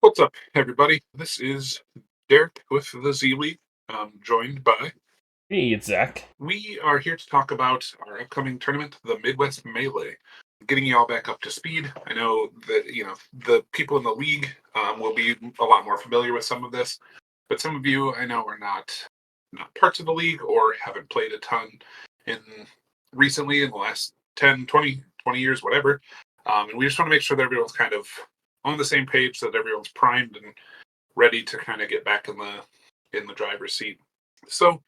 What's up, everybody? This is Derek with the Z League, joined by. Hey, it's Zach. We are here to talk about our upcoming tournament, the Midwest Melee. Getting you all back up to speed. I know that the people in the league will be a lot more familiar with some of this, but some of you I know are not parts of the league or haven't played a ton in recently in the last 10, 20 years, whatever. And we just want to make sure that everyone's kind of on the same page, so that everyone's primed and ready to kind of get back in the driver's seat. So,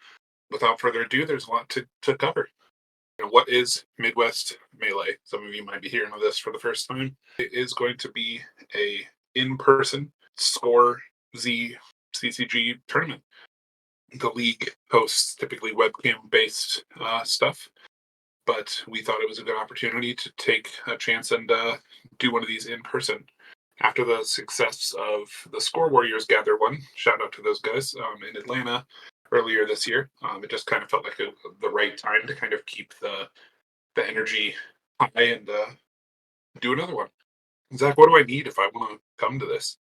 without further ado, there's a lot to cover. What is Midwest Melee? Some of you might be hearing of this for the first time. It is going to be a in-person Score Z CCG tournament. The league hosts typically webcam-based stuff, but we thought it was a good opportunity to take a chance and do one of these in person. After the success of the Score Warriors Gather one, shout out to those guys in Atlanta earlier this year, it just kind of felt like the right time to kind of keep the energy high and do another one. Zach, what do I need if I want to come to this?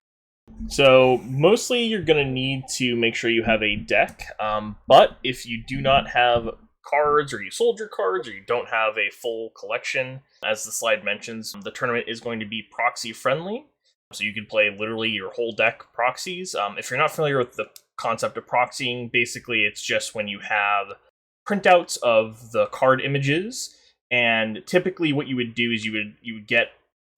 So, mostly you're going to need to make sure you have a deck, but if you do not have cards, or you sold your cards, or you don't have a full collection, as the slide mentions, the tournament is going to be proxy friendly. So you can play literally your whole deck proxies. If you're not familiar with the concept of proxying, basically it's just when you have printouts of the card images, and typically what you would do is you would get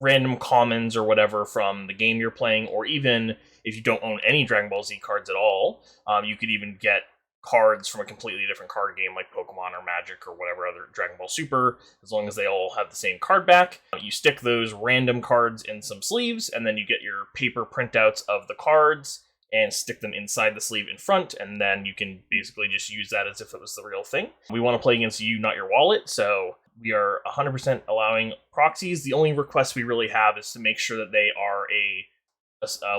random commons or whatever from the game you're playing, or even if you don't own any Dragon Ball Z cards at all, you could even get cards from a completely different card game like Pokemon or Magic or whatever other Dragon Ball Super, as long as they all have the same card back. You stick those random cards in some sleeves, and then you get your paper printouts of the cards and stick them inside the sleeve in front, and then you can basically just use that as if it was the real thing. We want to play against you, not your wallet, so we are 100% allowing proxies. The only request we really have is to make sure that they are a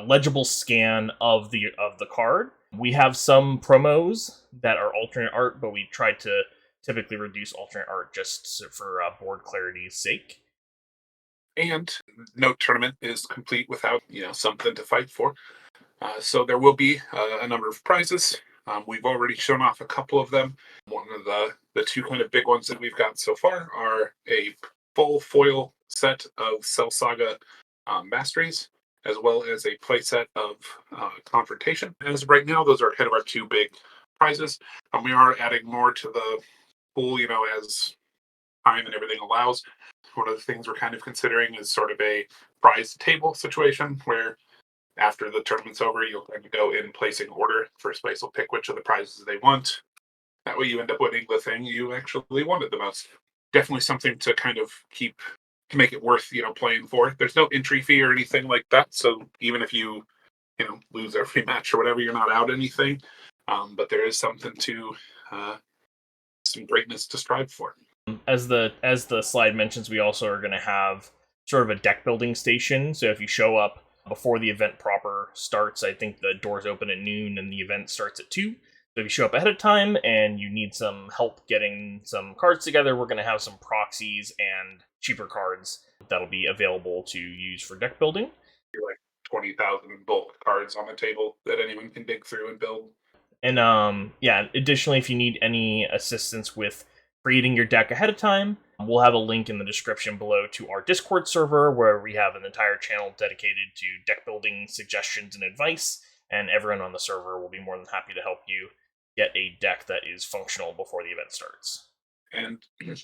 legible scan of the card. We have some promos that are alternate art, but we try to typically reduce alternate art just for board clarity's sake. And no tournament is complete without something to fight for. So there will be a number of prizes. We've already shown off a couple of them. One of the two kind of big ones that we've got so far are a full foil set of Cell Saga masteries, as well as a playset of Confrontation. As of right now, those are kind of our two big prizes. We are adding more to the pool, as time and everything allows. One of the things we're kind of considering is sort of a prize table situation where after the tournament's over, you'll kind of go in placing order. First place will pick which of the prizes they want. That way you end up winning the thing you actually wanted the most. Definitely something to kind of keep to make it worth, playing for. There's no entry fee or anything like that. So even if you, lose every match or whatever, you're not out anything. But there is something to some greatness to strive for. As the slide mentions, we also are going to have sort of a deck building station. So if you show up before the event proper starts, I think the doors open at noon and the event starts at 2. So if you show up ahead of time and you need some help getting some cards together, we're going to have some proxies and cheaper cards that'll be available to use for deck building. Like 20,000 bulk cards on the table that anyone can dig through and build. And additionally, if you need any assistance with creating your deck ahead of time, we'll have a link in the description below to our Discord server, where we have an entire channel dedicated to deck building suggestions and advice, and everyone on the server will be more than happy to help you get a deck that is functional before the event starts. And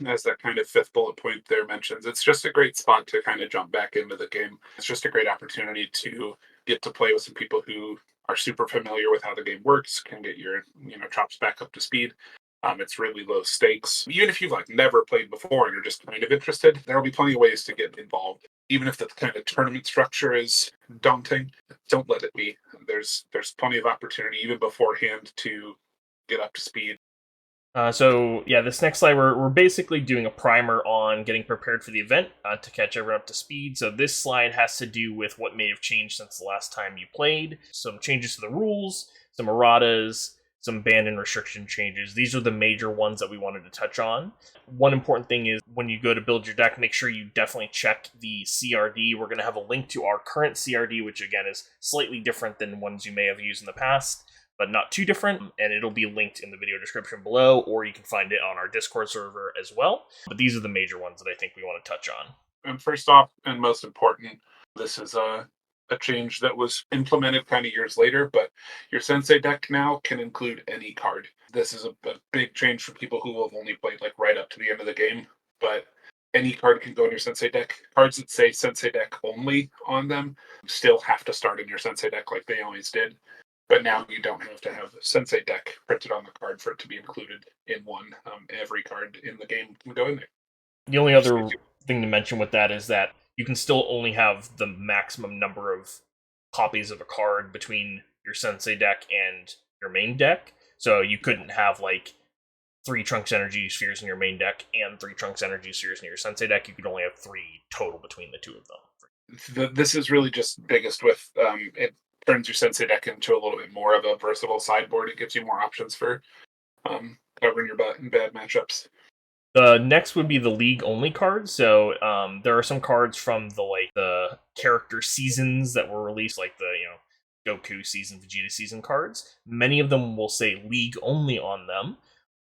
as that kind of fifth bullet point there mentions, it's just a great spot to kind of jump back into the game. It's just a great opportunity to get to play with some people who are super familiar with how the game works, can get your chops back up to speed. It's really low stakes. Even if you've never played before and you're just kind of interested, there will be plenty of ways to get involved. Even if the kind of tournament structure is daunting, don't let it be. There's plenty of opportunity even beforehand to get up to speed. This next slide, we're basically doing a primer on getting prepared for the event to catch everyone up to speed. So this slide has to do with what may have changed since the last time you played. Some changes to the rules, some erratas, some ban and restriction changes. These are the major ones that we wanted to touch on. One important thing is when you go to build your deck, make sure you definitely check the CRD. We're going to have a link to our current CRD, which again is slightly different than ones you may have used in the past, but not too different, and it'll be linked in the video description below, or you can find it on our Discord server as well. But these are the major ones that I think we want to touch on. And first off, and most important, this is a change that was implemented kind of years later, but your Sensei deck now can include any card. This is a big change for people who have only played like right up to the end of the game, but any card can go in your Sensei deck. Cards that say Sensei deck only on them still have to start in your Sensei deck like they always did. But now you don't have to have Sensei deck printed on the card for it to be included in one. Every card in the game can go in there. The only other thing to mention with that is that you can still only have the maximum number of copies of a card between your Sensei deck and your main deck. So you couldn't have like 3 Trunks Energy Spheres in your main deck and 3 Trunks Energy Spheres in your Sensei deck. You could only have 3 total between the two of them. This is really just biggest with it turns your Sensei deck into a little bit more of a versatile sideboard. It gives you more options for covering your butt in bad matchups. The next would be the league only cards. So there are some cards from the character seasons that were released, like the Goku season, Vegeta season cards. Many of them will say league only on them.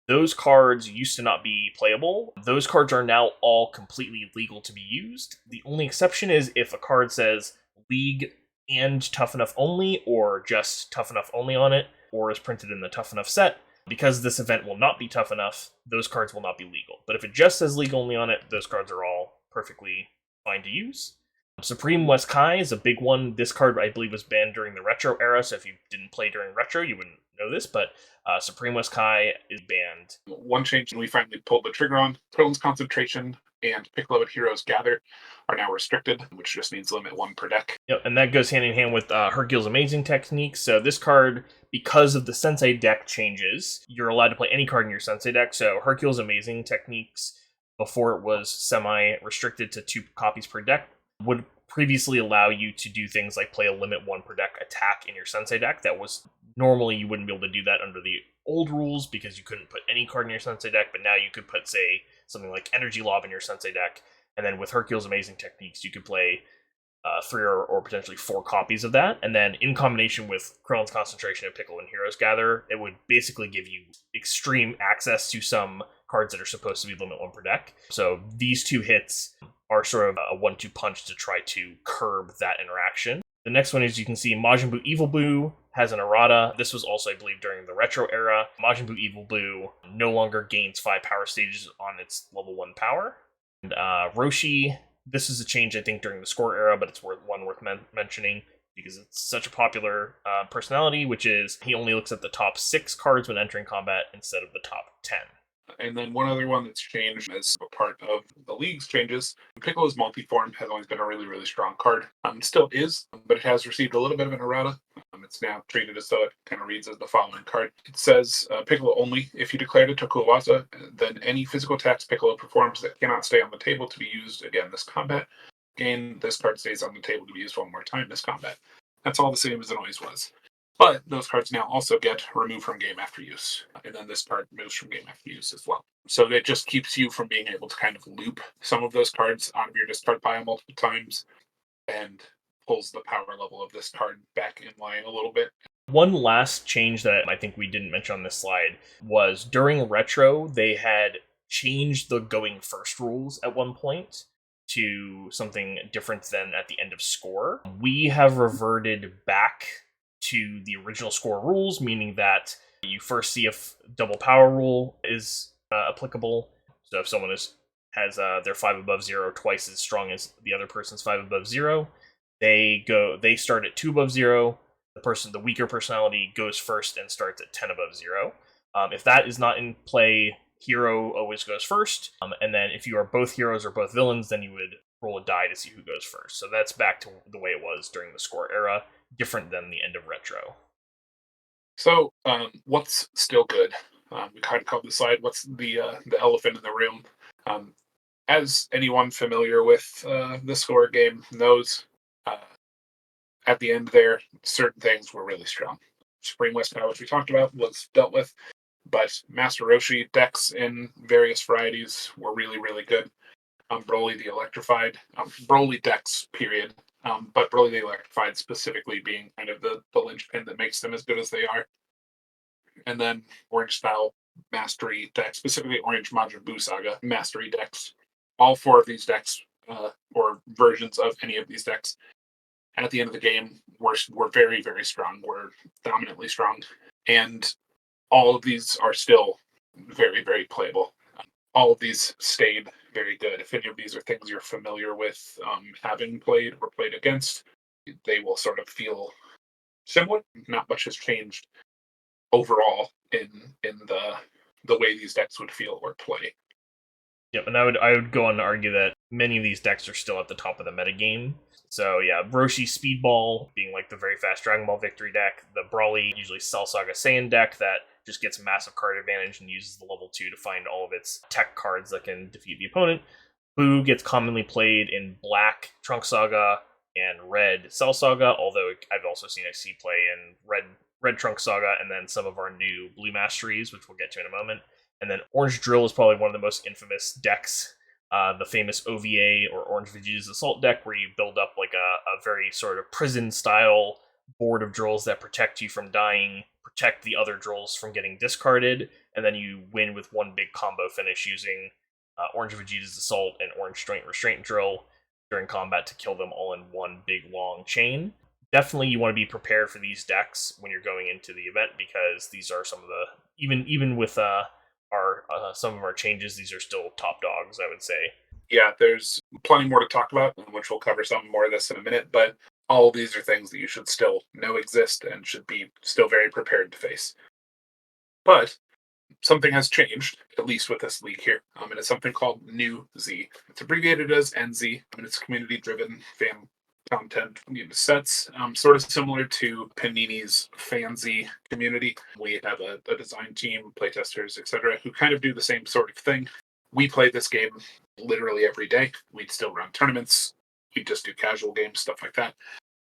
Those cards used to not be playable. Those cards are now all completely legal to be used. The only exception is if a card says league and tough enough only, or just tough enough only on it, or is printed in the tough enough set. Because this event will not be tough enough, those cards will not be legal. But if it just says league only on it, those cards are all perfectly fine to use. Supreme Weskai is a big one. This card, I believe, was banned during the Retro era, so if you didn't play during Retro, you wouldn't know this, but Supreme Weskai is banned. One change we finally pulled the trigger on, Krill's Concentration and Piccolo and Heroes Gather are now restricted, which just means limit 1 per deck. Yep, and that goes hand in hand with Hercule's Amazing Techniques. So this card, because of the Sensei deck changes, you're allowed to play any card in your Sensei deck. So Hercule's Amazing Techniques, before it was semi-restricted to 2 copies per deck, would previously allow you to do things like play a limit 1 per deck attack in your Sensei deck. That was normally you wouldn't be able to do that under the old rules because you couldn't put any card in your Sensei deck, but now you could put, say, something like Energy Lob in your Sensei deck, and then with Hercule's Amazing Techniques, you could play 3 or potentially 4 copies of that, and then in combination with Krill's Concentration and Piccolo and Heroes Gather, it would basically give you extreme access to some cards that are supposed to be limit 1 per deck. So these 2 hits are sort of a 1-2 punch to try to curb that interaction. The next one is, you can see Majin Buu Evil Buu has an errata. This was also, I believe, during the Retro era. Majin Buu Evil Buu no longer gains 5 power stages on its level 1 power. And Roshi, this is a change, I think, during the Score era, but it's worth mentioning because it's such a popular personality, which is he only looks at the top 6 cards when entering combat instead of the top 10. And then one other one that's changed as a part of the league's changes, Piccolo's Multiform has always been a really, really strong card. Still is, but it has received a little bit of an errata. It's now treated as though it kind of reads as the following card. It says, Piccolo only. If you declare it to Kuwaza, then any physical attacks Piccolo performs that cannot stay on the table to be used again this combat. Again, this card stays on the table to be used 1 more time this combat. That's all the same as it always was. But those cards now also get removed from game after use. And then this card moves from game after use as well. So it just keeps you from being able to kind of loop some of those cards out of your discard pile multiple times and pulls the power level of this card back in line a little bit. One last change that I think we didn't mention on this slide was during Retro, they had changed the going first rules at one point to something different than at the end of Score. We have reverted back to the original Score rules, meaning that you first see if double power rule is applicable. So if someone has their 5 above 0 twice as strong as the other person's 5 above 0, they start at 2 above 0. The weaker personality goes first and starts at 10 above 0. If that is not in play, hero always goes first. And then if you are both heroes or both villains, then you would roll a die to see who goes first. So that's back to the way it was during the Score era, different than the end of Retro. So what's still good? We kind of called the slide, what's the elephant in the room? As anyone familiar with the Score game knows, at the end there, certain things were really strong. Spring West Power, which we talked about, was dealt with. But Master Roshi decks in various varieties were really, really good. Broly the Electrified, Broly decks, period. But Broly the Electrified specifically being kind of the linchpin that makes them as good as they are. And then Orange Style Mastery decks, specifically Orange Majin Buu Saga Mastery decks. All four of these decks, or versions of any of these decks, at the end of the game, were very, very strong. Were dominantly strong. And all of these are still very, very playable. All of these stayed very good. If any of these are things you're familiar with, having played or played against, they will sort of feel similar. Not much has changed overall in the way these decks would feel or play. Yep, and I would go on to argue that many of these decks are still at the top of the metagame. So yeah, Roshi Speedball being like the very fast Dragon Ball Victory deck, the Brawly, usually Cell Saga Saiyan deck that just gets massive card advantage and uses the level 2 to find all of its tech cards that can defeat the opponent. Buu gets commonly played in Black Trunk Saga and Red Cell Saga, although I've also seen it see play in Red Trunk Saga and then some of our new Blue Masteries, which we'll get to in a moment. And then Orange Drill is probably one of the most infamous decks. The famous OVA or Orange Vegeta's Assault deck, where you build up like a very sort of prison-style board of drills that protect you from dying, protect the other drills from getting discarded, and then you win with one big combo finish using Orange Vegeta's Assault and Orange Joint Restraint Drill during combat to kill them all in one big long chain. Definitely you want to be prepared for these decks when you're going into the event, because these are some of the, even with some of our changes, these are still top dogs, I would say. Yeah, there's plenty more to talk about, which we'll cover some more of this in a minute, but all of these are things that you should still know exist and should be still very prepared to face. But something has changed, at least with this league here, and it's something called NewZ. It's abbreviated as NZ, and it's community-driven fan content sets, sort of similar to Panini's Fanzy community. We have a design team, playtesters, etc., who kind of do the same sort of thing. We play this game literally every day. We'd still run tournaments. We just do casual games, stuff like that.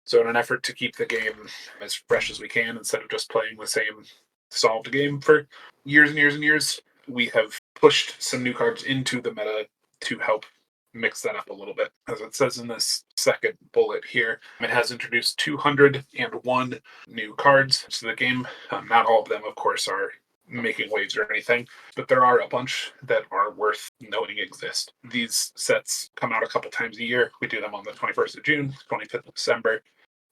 So in an effort to keep the game as fresh as we can, instead of just playing the same solved game for years and years and years, we have pushed some new cards into the meta to help mix that up a little bit. As it says in this second bullet here, it has introduced 201 new cards to the game. Not all of them, of course, are making waves or anything, but there are a bunch that are worth knowing exist. These sets come out a couple times a year. We do them on the 21st of June, 25th of December.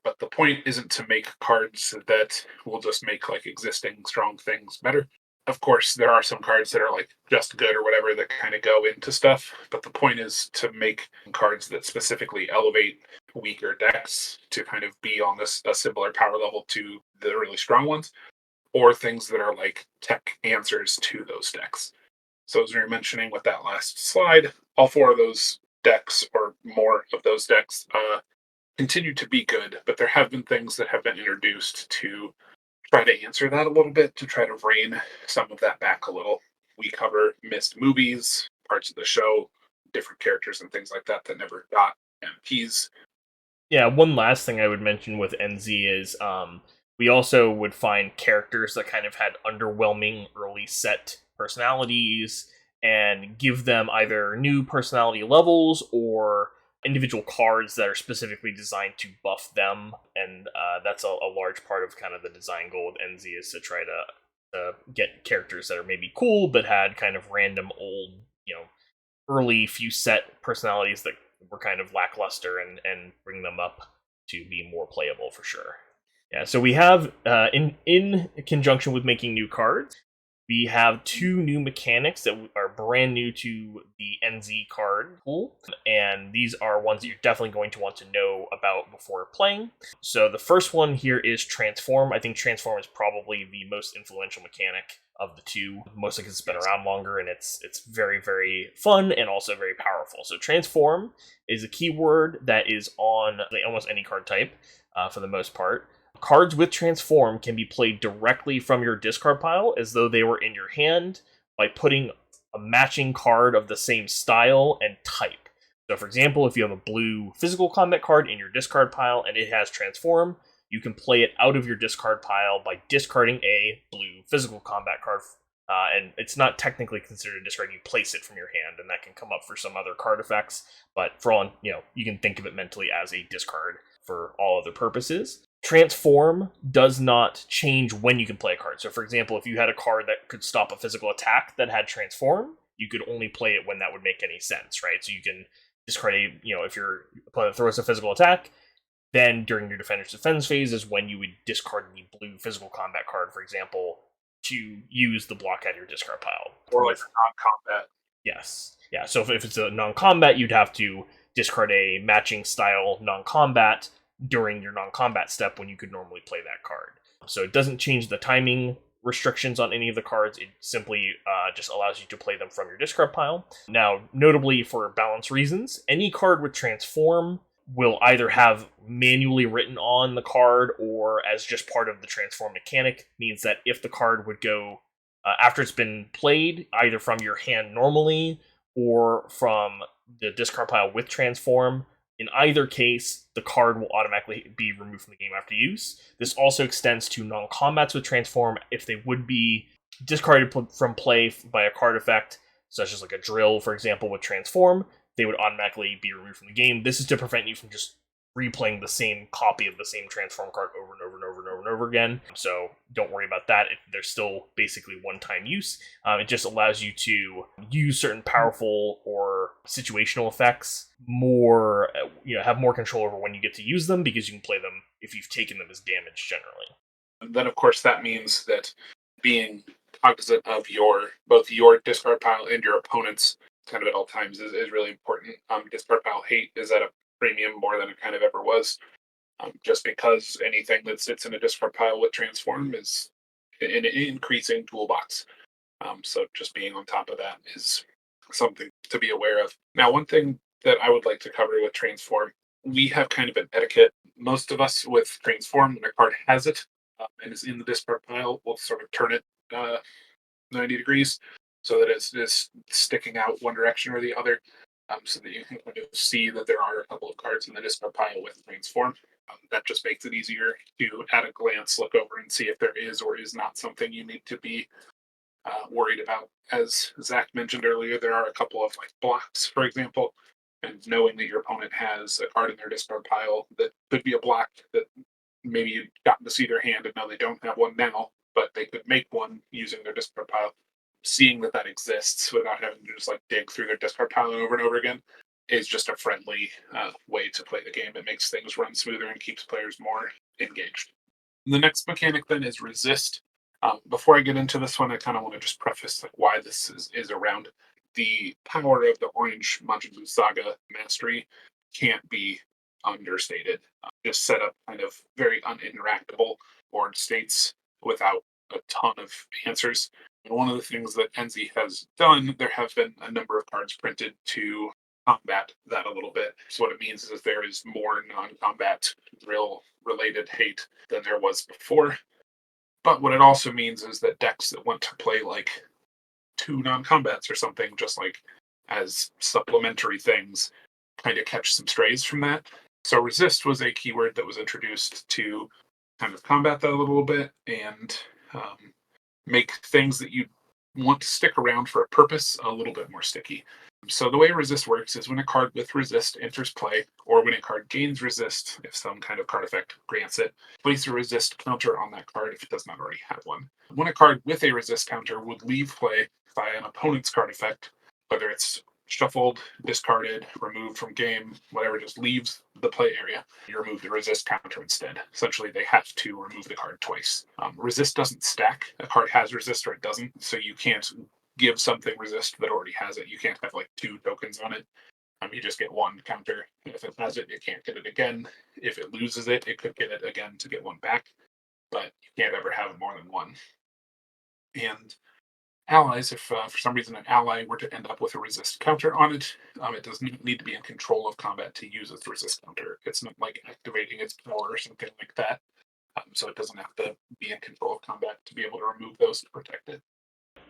But the point isn't to make cards that will just make like existing strong things better. Of course, there are some cards that are like just good or whatever that kind of go into stuff, but the point is to make cards that specifically elevate weaker decks to kind of be on a similar power level to the really strong ones, or things that are like tech answers to those decks. So as we were mentioning with that last slide, all four of those decks or more of those decks continue to be good, but there have been things that have been introduced to try to answer that a little bit, to try to rein some of that back a little. We cover missed movies, parts of the show, different characters and things like that that never got MPs. Yeah, one last thing I would mention with NZ is we also would find characters that kind of had underwhelming early set personalities and give them either new personality levels or individual cards that are specifically designed to buff them, and that's a large part of kind of the design goal with NZ, is to try to get characters that are maybe cool but had kind of random old, early few set personalities that were kind of lackluster and bring them up to be more playable for sure. Yeah, so we have in conjunction with making new cards, we have two new mechanics that are brand new to the NZ card pool, and these are ones that you're definitely going to want to know about before playing. So the first one here is Transform. I think Transform is probably the most influential mechanic of the two, mostly because it's been around longer and it's very, very fun and also very powerful. So Transform is a keyword that is on almost any card type for the most part. Cards with Transform can be played directly from your discard pile as though they were in your hand by putting a matching card of the same style and type. So for example, if you have a blue physical combat card in your discard pile and it has Transform, you can play it out of your discard pile by discarding a blue physical combat card. And it's not technically considered a discard. You place it from your hand, and that can come up for some other card effects. But for all, you can think of it mentally as a discard for all other purposes. Transform does not change when you can play a card. So, for example, if you had a card that could stop a physical attack that had Transform, you could only play it when that would make any sense, right? So you can discard a, if your opponent throws a physical attack, then during your defender's defense phase is when you would discard the blue physical combat card, for example, to use the block out of your discard pile. Or like non-combat. Yes. Yeah, so if it's a non-combat, you'd have to discard a matching style non-combat during your non-combat step when you could normally play that card. So it doesn't change the timing restrictions on any of the cards. It simply just allows you to play them from your discard pile. Now, notably for balance reasons, any card with Transform will either have manually written on the card or as just part of the Transform mechanic, means that if the card would go after it's been played, either from your hand normally or from the discard pile with Transform, in either case, the card will automatically be removed from the game after use. This also extends to non-combats with Transform if they would be discarded from play by a card effect, such as like a drill, for example, with Transform. They would automatically be removed from the game. This is to prevent you from just replaying the same copy of the same Transform card over and over and over and over and over again. So don't worry about that. They're still basically one-time use. It just allows you to use certain powerful or situational effects more, have more control over when you get to use them, because you can play them if you've taken them as damage generally. And then, of course, that means that being cognizant of both your discard pile and your opponent's kind of at all times is really important. Discard pile hate is at a premium more than it kind of ever was, just because anything that sits in a discard pile with Transform is an increasing toolbox. So just being on top of that is something to be aware of. Now, one thing that I would like to cover with Transform, we have kind of an etiquette. Most of us with Transform, when a card has it and is in the discard pile, we'll sort of turn it 90 degrees so that it's sticking out one direction or the other, so that you can kind of see that there are a couple of cards in the discard pile with Transform. That just makes it easier to, at a glance, look over and see if there is or is not something you need to be worried about. As Zach mentioned earlier, there are a couple of blocks, for example, and knowing that your opponent has a card in their discard pile that could be a block that maybe you've gotten to see their hand and now they don't have one now, but they could make one using their discard pile. Seeing that exists without having to just dig through their discard pile over and over again is just a friendly way to play the game. It makes things run smoother and keeps players more engaged. The next mechanic then is resist. Before I get into this one, I kind of want to just preface why this is around. The power of the Orange Majin Buu Saga mastery can't be understated. Just set up kind of very uninteractable board states without a ton of answers. And one of the things that NZ has done, there have been a number of cards printed to combat that a little bit. So what it means is there is more non-combat drill-related hate than there was before. But what it also means is that decks that want to play 2 non-combats or something, just as supplementary things, kind of catch some strays from that. So resist was a keyword that was introduced to kind of combat that a little bit and make things that you want to stick around for a purpose a little bit more sticky. So the way resist works is when a card with resist enters play, or when a card gains resist, if some kind of card effect grants it, place a resist counter on that card if it does not already have one. When a card with a resist counter would leave play by an opponent's card effect, whether it's shuffled, discarded, removed from game, whatever, just leaves the play area, you remove the resist counter instead. Essentially, they have to remove the card twice. Resist doesn't stack. A card has resist or it doesn't, so you can't give something resist that already has it. You can't have 2 tokens on it. You just get 1 counter. If it has it, it can't get it again. If it loses it, it could get it again to get 1 back, but you can't ever have more than 1. And allies, if for some reason an ally were to end up with a resist counter on it, it does not need to be in control of combat to use its resist counter. It's not like activating its power or something like that. So it doesn't have to be in control of combat to be able to remove those to protect it.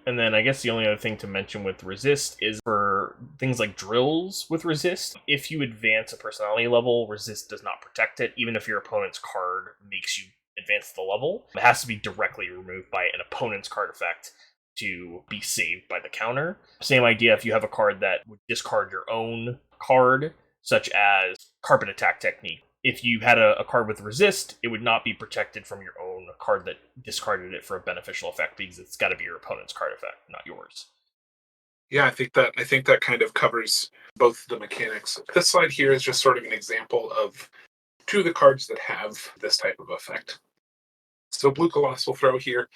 And then I guess the only other thing to mention with resist is for things like drills with resist, if you advance a personality level, resist does not protect it, even if your opponent's card makes you advance the level. It has to be directly removed by an opponent's card effect to be saved by the counter. Same idea if you have a card that would discard your own card, such as Carpet Attack Technique. If you had a card with resist, it would not be protected from your own card that discarded it for a beneficial effect because it's got to be your opponent's card effect, not yours. Yeah, I think that kind of covers both the mechanics. This slide here is just sort of an example of two of the cards that have this type of effect. So Blue Colossal Throw here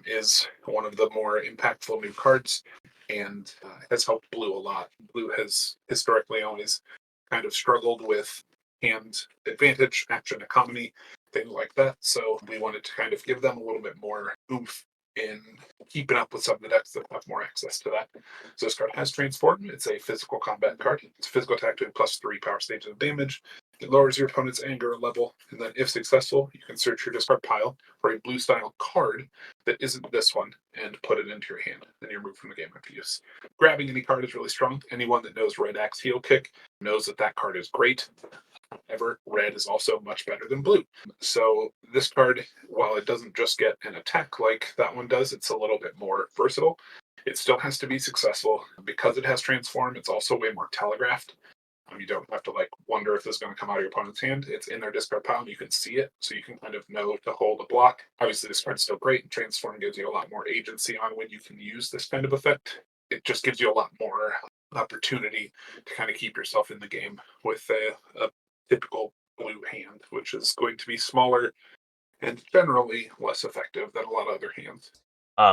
is one of the more impactful new cards and has helped Blue a lot. Blue has historically always kind of struggled with hand advantage, action economy, things like that. So we wanted to kind of give them a little bit more oomph in keeping up with some of the decks that have more access to that. So this card has Transform. It's a physical combat card. It's a physical attack doing +3 power stages of damage. It lowers your opponent's anger level, and then if successful, you can search your discard pile for a blue style card that isn't this one and put it into your hand. Then you're moved from the game after use. Grabbing any card is really strong. Anyone that knows Red Axe Heel Kick knows that that card is great. However, red is also much better than blue. So this card, while it doesn't just get an attack like that one does, it's a little bit more versatile. It still has to be successful. Because it has Transform, it's also way more telegraphed. You don't have to wonder if this is going to come out of your opponent's hand. It's in their discard pile and you can see it, so you can kind of know to hold a block. Obviously, this card's still great, and Transform gives you a lot more agency on when you can use this kind of effect. It just gives you a lot more opportunity to kind of keep yourself in the game with a typical blue hand, which is going to be smaller and generally less effective than a lot of other hands.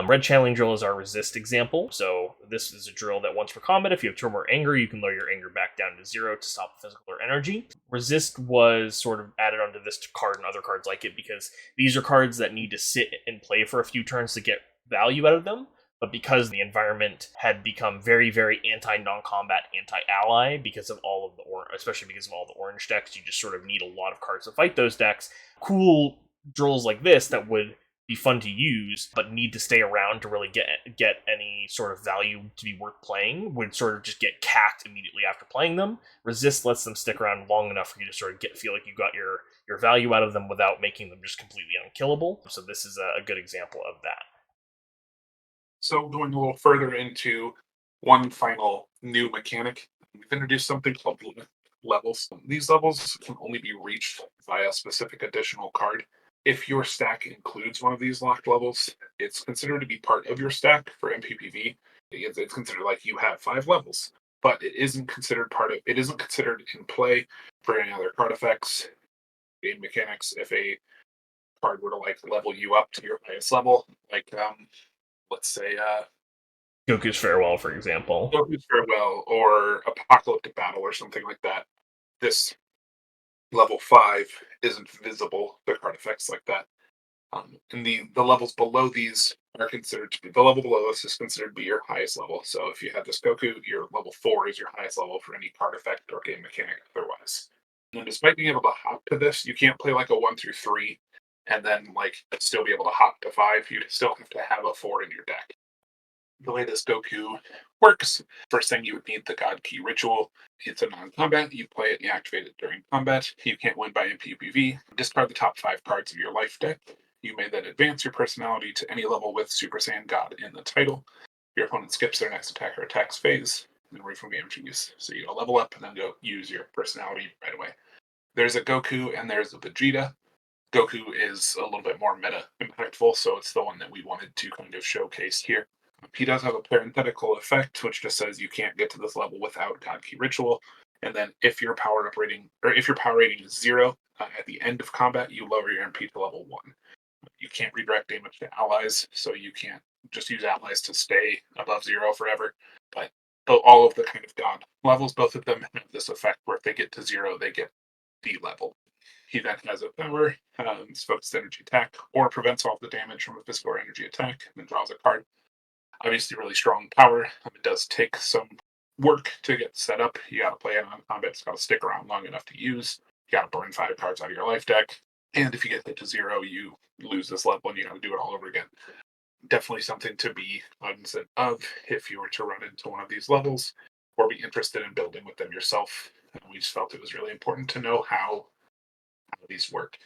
Red Channeling Drill is our resist example. So this is a drill that once per combat, if you have 2 or more anger, you can lower your anger back down to 0 to stop physical or energy. Resist was sort of added onto this card and other cards like it because these are cards that need to sit and play for a few turns to get value out of them. But because the environment had become very, very anti-non-combat, anti-ally because of all of the especially because of all the orange decks, you just sort of need a lot of cards to fight those decks. Cool drills like this that would be fun to use, but need to stay around to really get any sort of value to be worth playing would sort of just get cacked immediately after playing them. Resist lets them stick around long enough for you to sort of feel like you got your value out of them without making them just completely unkillable. So this is a good example of that. So going a little further into one final new mechanic, we've introduced something called levels. These levels can only be reached via a specific additional card. If your stack includes one of these locked levels, it's considered to be part of your stack for MPPV. It's considered like you have 5 levels, but it isn't considered it isn't considered in play for any other card effects, game mechanics. If a card were to level you up to your highest level, let's say Goku's Farewell, for example. Goku's Farewell or Apocalyptic Battle or something like that, this level 5 isn't visible to card effects like that. And the levels below these are considered to be the level below this is considered to be your highest level. So if you have this Goku, your level 4 is your highest level for any card effect or game mechanic otherwise. And despite being able to hop to this, you can't play a 1 through 3 and then still be able to hop to 5. You still have to have a 4 in your deck. The way this Goku works, first thing you would need the God Key Ritual. It's a non-combat. You play it, you activate it during combat. You can't win by MPPV. Discard the top 5 cards of your life deck. You may then advance your personality to any level with Super Saiyan God in the title. Your opponent skips their next attack or attacks phase, and then away from game to use. So you level up and then go use your personality right away. There's a Goku and there's a Vegeta. Goku is a little bit more meta impactful, so it's the one that we wanted to kind of showcase here. He does have a parenthetical effect, which just says you can't get to this level without God Key Ritual. And then if your power rating is 0 at the end of combat, you lower your MP to level 1. You can't redirect damage to allies, so you can't just use allies to stay above 0 forever. But all of the kind of God levels, both of them have this effect where if they get to 0, they get D-level. He then has a power, focused energy attack, or prevents all of the damage from a physical or energy attack, and then draws a card. Obviously, really strong power. It does take some work to get set up. You got to play it on combat. It's got to stick around long enough to use. You got to burn 5 cards out of your life deck. And if you get hit to 0, you lose this level and you got to do it all over again. definitely something to be cognizant of if you were to run into one of these levels or be interested in building with them yourself. And we just felt it was really important to know how these work.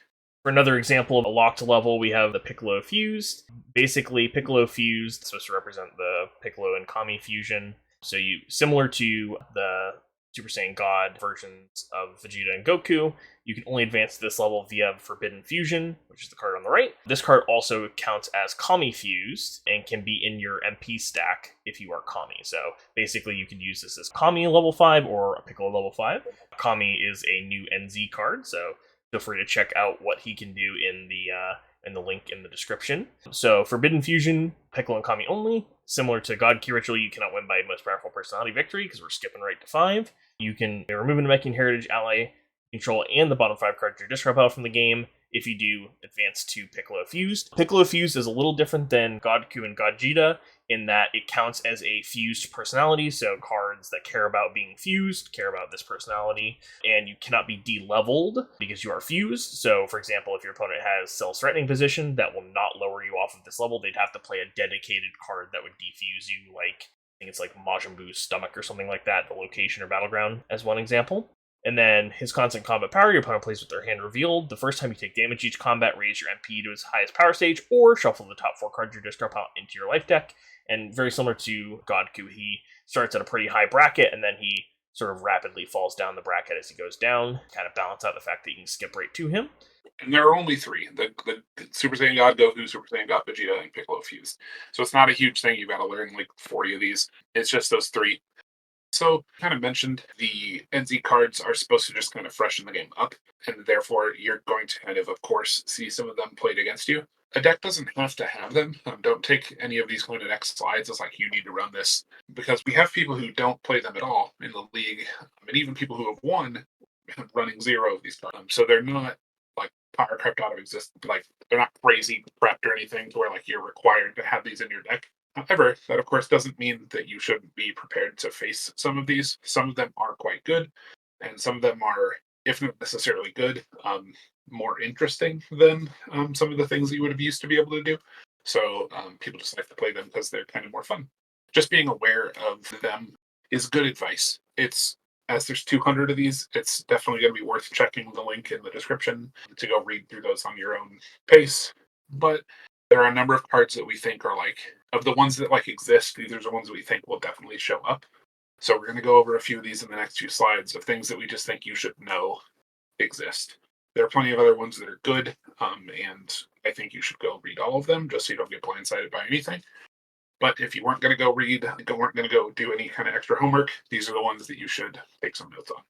For another example of a locked level, we have the Piccolo Fused. Basically, Piccolo Fused is supposed to represent the Piccolo and Kami fusion. So you, similar to the Super Saiyan God versions of Vegeta and Goku, you can only advance to this level via Forbidden Fusion, which is the card on the right. This card also counts as Kami Fused and can be in your MP stack if you are Kami. So basically you can use this as Kami level 5 or a Piccolo level 5. Kami is a new NZ card, so feel free to check out what he can do in the link in the description. So Forbidden Fusion, Piccolo and Kami only. Similar to God Key Ritual, you cannot win by most powerful personality victory because we're skipping right to 5. You can remove an Namekian Heritage ally control and the bottom 5 cards of your discard pile from the game. If you do, advance to Piccolo Fused. Piccolo Fused is a little different than Godku and Gogeta in that it counts as a fused personality, so cards that care about being fused care about this personality, and you cannot be de-leveled because you are fused. So, for example, if your opponent has Cell's Threatening Position, that will not lower you off of this level. They'd have to play a dedicated card that would defuse you, like, I think it's like Majin Buu's Stomach or something like that, the location or battleground, as one example. And then his constant combat power, your opponent plays with their hand revealed. The first time you take damage each combat, raise your MP to its highest power stage, or shuffle the top 4 cards of your discard pile into your life deck. And very similar to Godku, he starts at a pretty high bracket, and then he sort of rapidly falls down the bracket as he goes down, kind of balance out the fact that you can skip right to him. And there are only 3: the Super Saiyan God Goku, Super Saiyan God Vegeta, and Piccolo Fused. So it's not a huge thing. You've got to learn like 40 of these. It's just those 3. So, kind of mentioned, the NZ cards are supposed to just kind of freshen the game up, and therefore you're going to kind of course, see some of them played against you. A deck doesn't have to have them. Don't take any of these going to next slides as like you need to run this, because we have people who don't play them at all in the league, and even people who have won running 0 of these cards. So they're not like power crept out of existence. Like they're not crazy prepped or anything to where like you're required to have these in your deck. However, that of course doesn't mean that you shouldn't be prepared to face some of these. Some of them are quite good, and some of them are, if not necessarily good, more interesting than some of the things that you would have used to be able to do. So people just like to play them because they're kind of more fun. Just being aware of them is good advice. It's, as there's 200 of these, it's definitely going to be worth checking the link in the description to go read through those on your own pace. But there are a number of cards that we think are like, of the ones that like exist, these are the ones that we think will definitely show up. So we're going to go over a few of these in the next few slides of things that we just think you should know exist. There are plenty of other ones that are good, and I think you should go read all of them just so you don't get blindsided by anything. But if you weren't going to go read, weren't going to go do any kind of extra homework, these are the ones that you should take some notes on.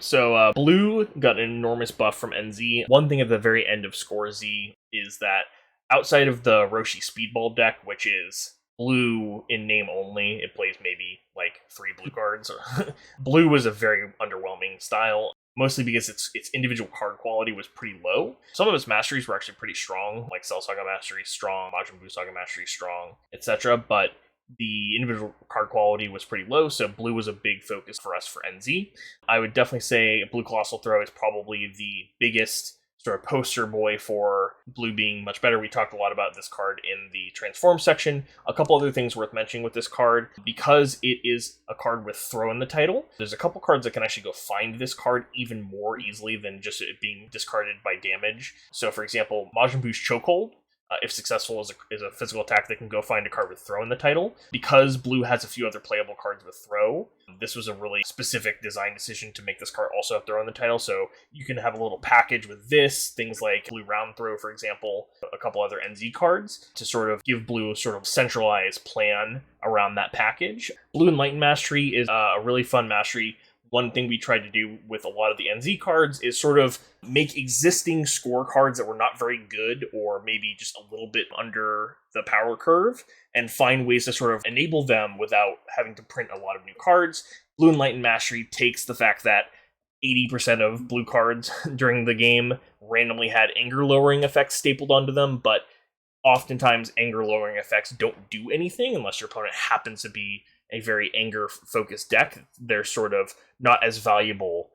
So Blue got an enormous buff from NZ. One thing at the very end of Score Z is that outside of the Roshi Speedball deck, which is blue in name only, it plays maybe like 3 blue cards. Blue was a very underwhelming style, mostly because its individual card quality was pretty low. Some of its masteries were actually pretty strong, like Cell Saga Mastery strong, Majin Buu Saga Mastery strong, etc. But the individual card quality was pretty low, so blue was a big focus for us for NZ. I would definitely say Blue Colossal Throw is probably the biggest sort of poster boy for blue being much better. We talked a lot about this card in the transform section. A couple other things worth mentioning with this card, because it is a card with throw in the title, there's a couple cards that can actually go find this card even more easily than just it being discarded by damage. So for example, Majin Buu's Chokehold, if successful, is a physical attack that can go find a card with throw in the title. Because blue has a few other playable cards with throw, this was a really specific design decision to make this card also have throw in the title. So you can have a little package with this, things like blue round throw, for example, a couple other NZ cards to sort of give blue a sort of centralized plan around that package. Blue Enlightened Mastery is a really fun mastery. One thing we tried to do with a lot of the NZ cards is sort of make existing score cards that were not very good or maybe just a little bit under the power curve and find ways to sort of enable them without having to print a lot of new cards. Blue Enlightened Mastery takes the fact that 80% of blue cards during the game randomly had anger lowering effects stapled onto them, but oftentimes anger lowering effects don't do anything unless your opponent happens to be a very anger focused deck. They're sort of not as valuable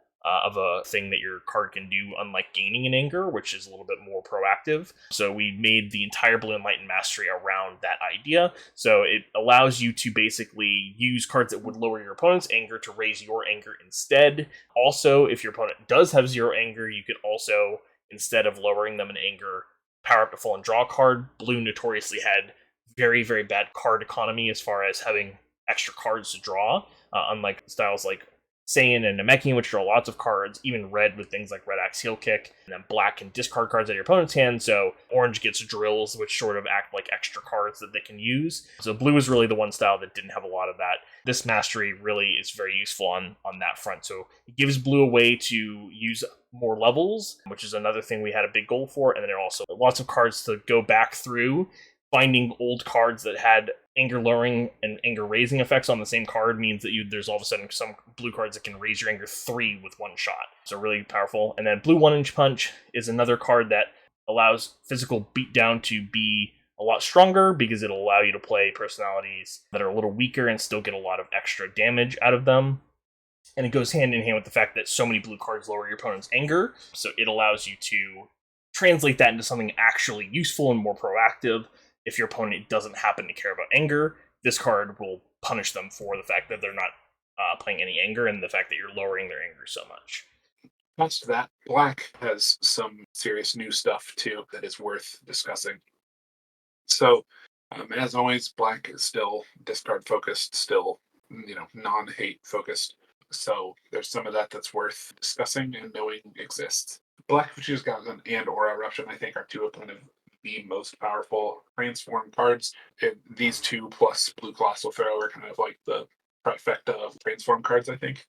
of a thing that your card can do, unlike gaining an anger, which is a little bit more proactive. So we made the entire Blue Enlightened Mastery around that idea. So it allows you to basically use cards that would lower your opponent's anger to raise your anger instead. Also, if your opponent does have 0 anger, you could also, instead of lowering them in anger, power up to full and draw a card. Blue notoriously had very, very bad card economy as far as having extra cards to draw, unlike styles like Saiyan and Namekian, which draw lots of cards, even red with things like Red Axe Heel Kick, and then black can discard cards out of your opponent's hand, so orange gets drills, which sort of act like extra cards that they can use. So blue is really the one style that didn't have a lot of that. This mastery really is very useful on that front, so it gives blue a way to use more levels, which is another thing we had a big goal for, and then also lots of cards to go back through. Finding old cards that had anger lowering and anger raising effects on the same card means that there's all of a sudden some blue cards that can raise your anger 3 with one shot. So really powerful. And then blue 1-inch punch is another card that allows physical beatdown to be a lot stronger because it'll allow you to play personalities that are a little weaker and still get a lot of extra damage out of them. And it goes hand in hand with the fact that so many blue cards lower your opponent's anger, so it allows you to translate that into something actually useful and more proactive. If your opponent doesn't happen to care about anger, this card will punish them for the fact that they're not playing any anger and the fact that you're lowering their anger so much. Past that, black has some serious new stuff too that is worth discussing. So, as always, black is still discard focused, still non-hate focused. So there's some of that that's worth discussing and knowing exists. Black Fuchsia's Goblin and Aura Eruption, I think, are two of kind of the most powerful transform cards. And these two plus Blue Colossal Pharaoh are kind of like the trifecta of transform cards, I think.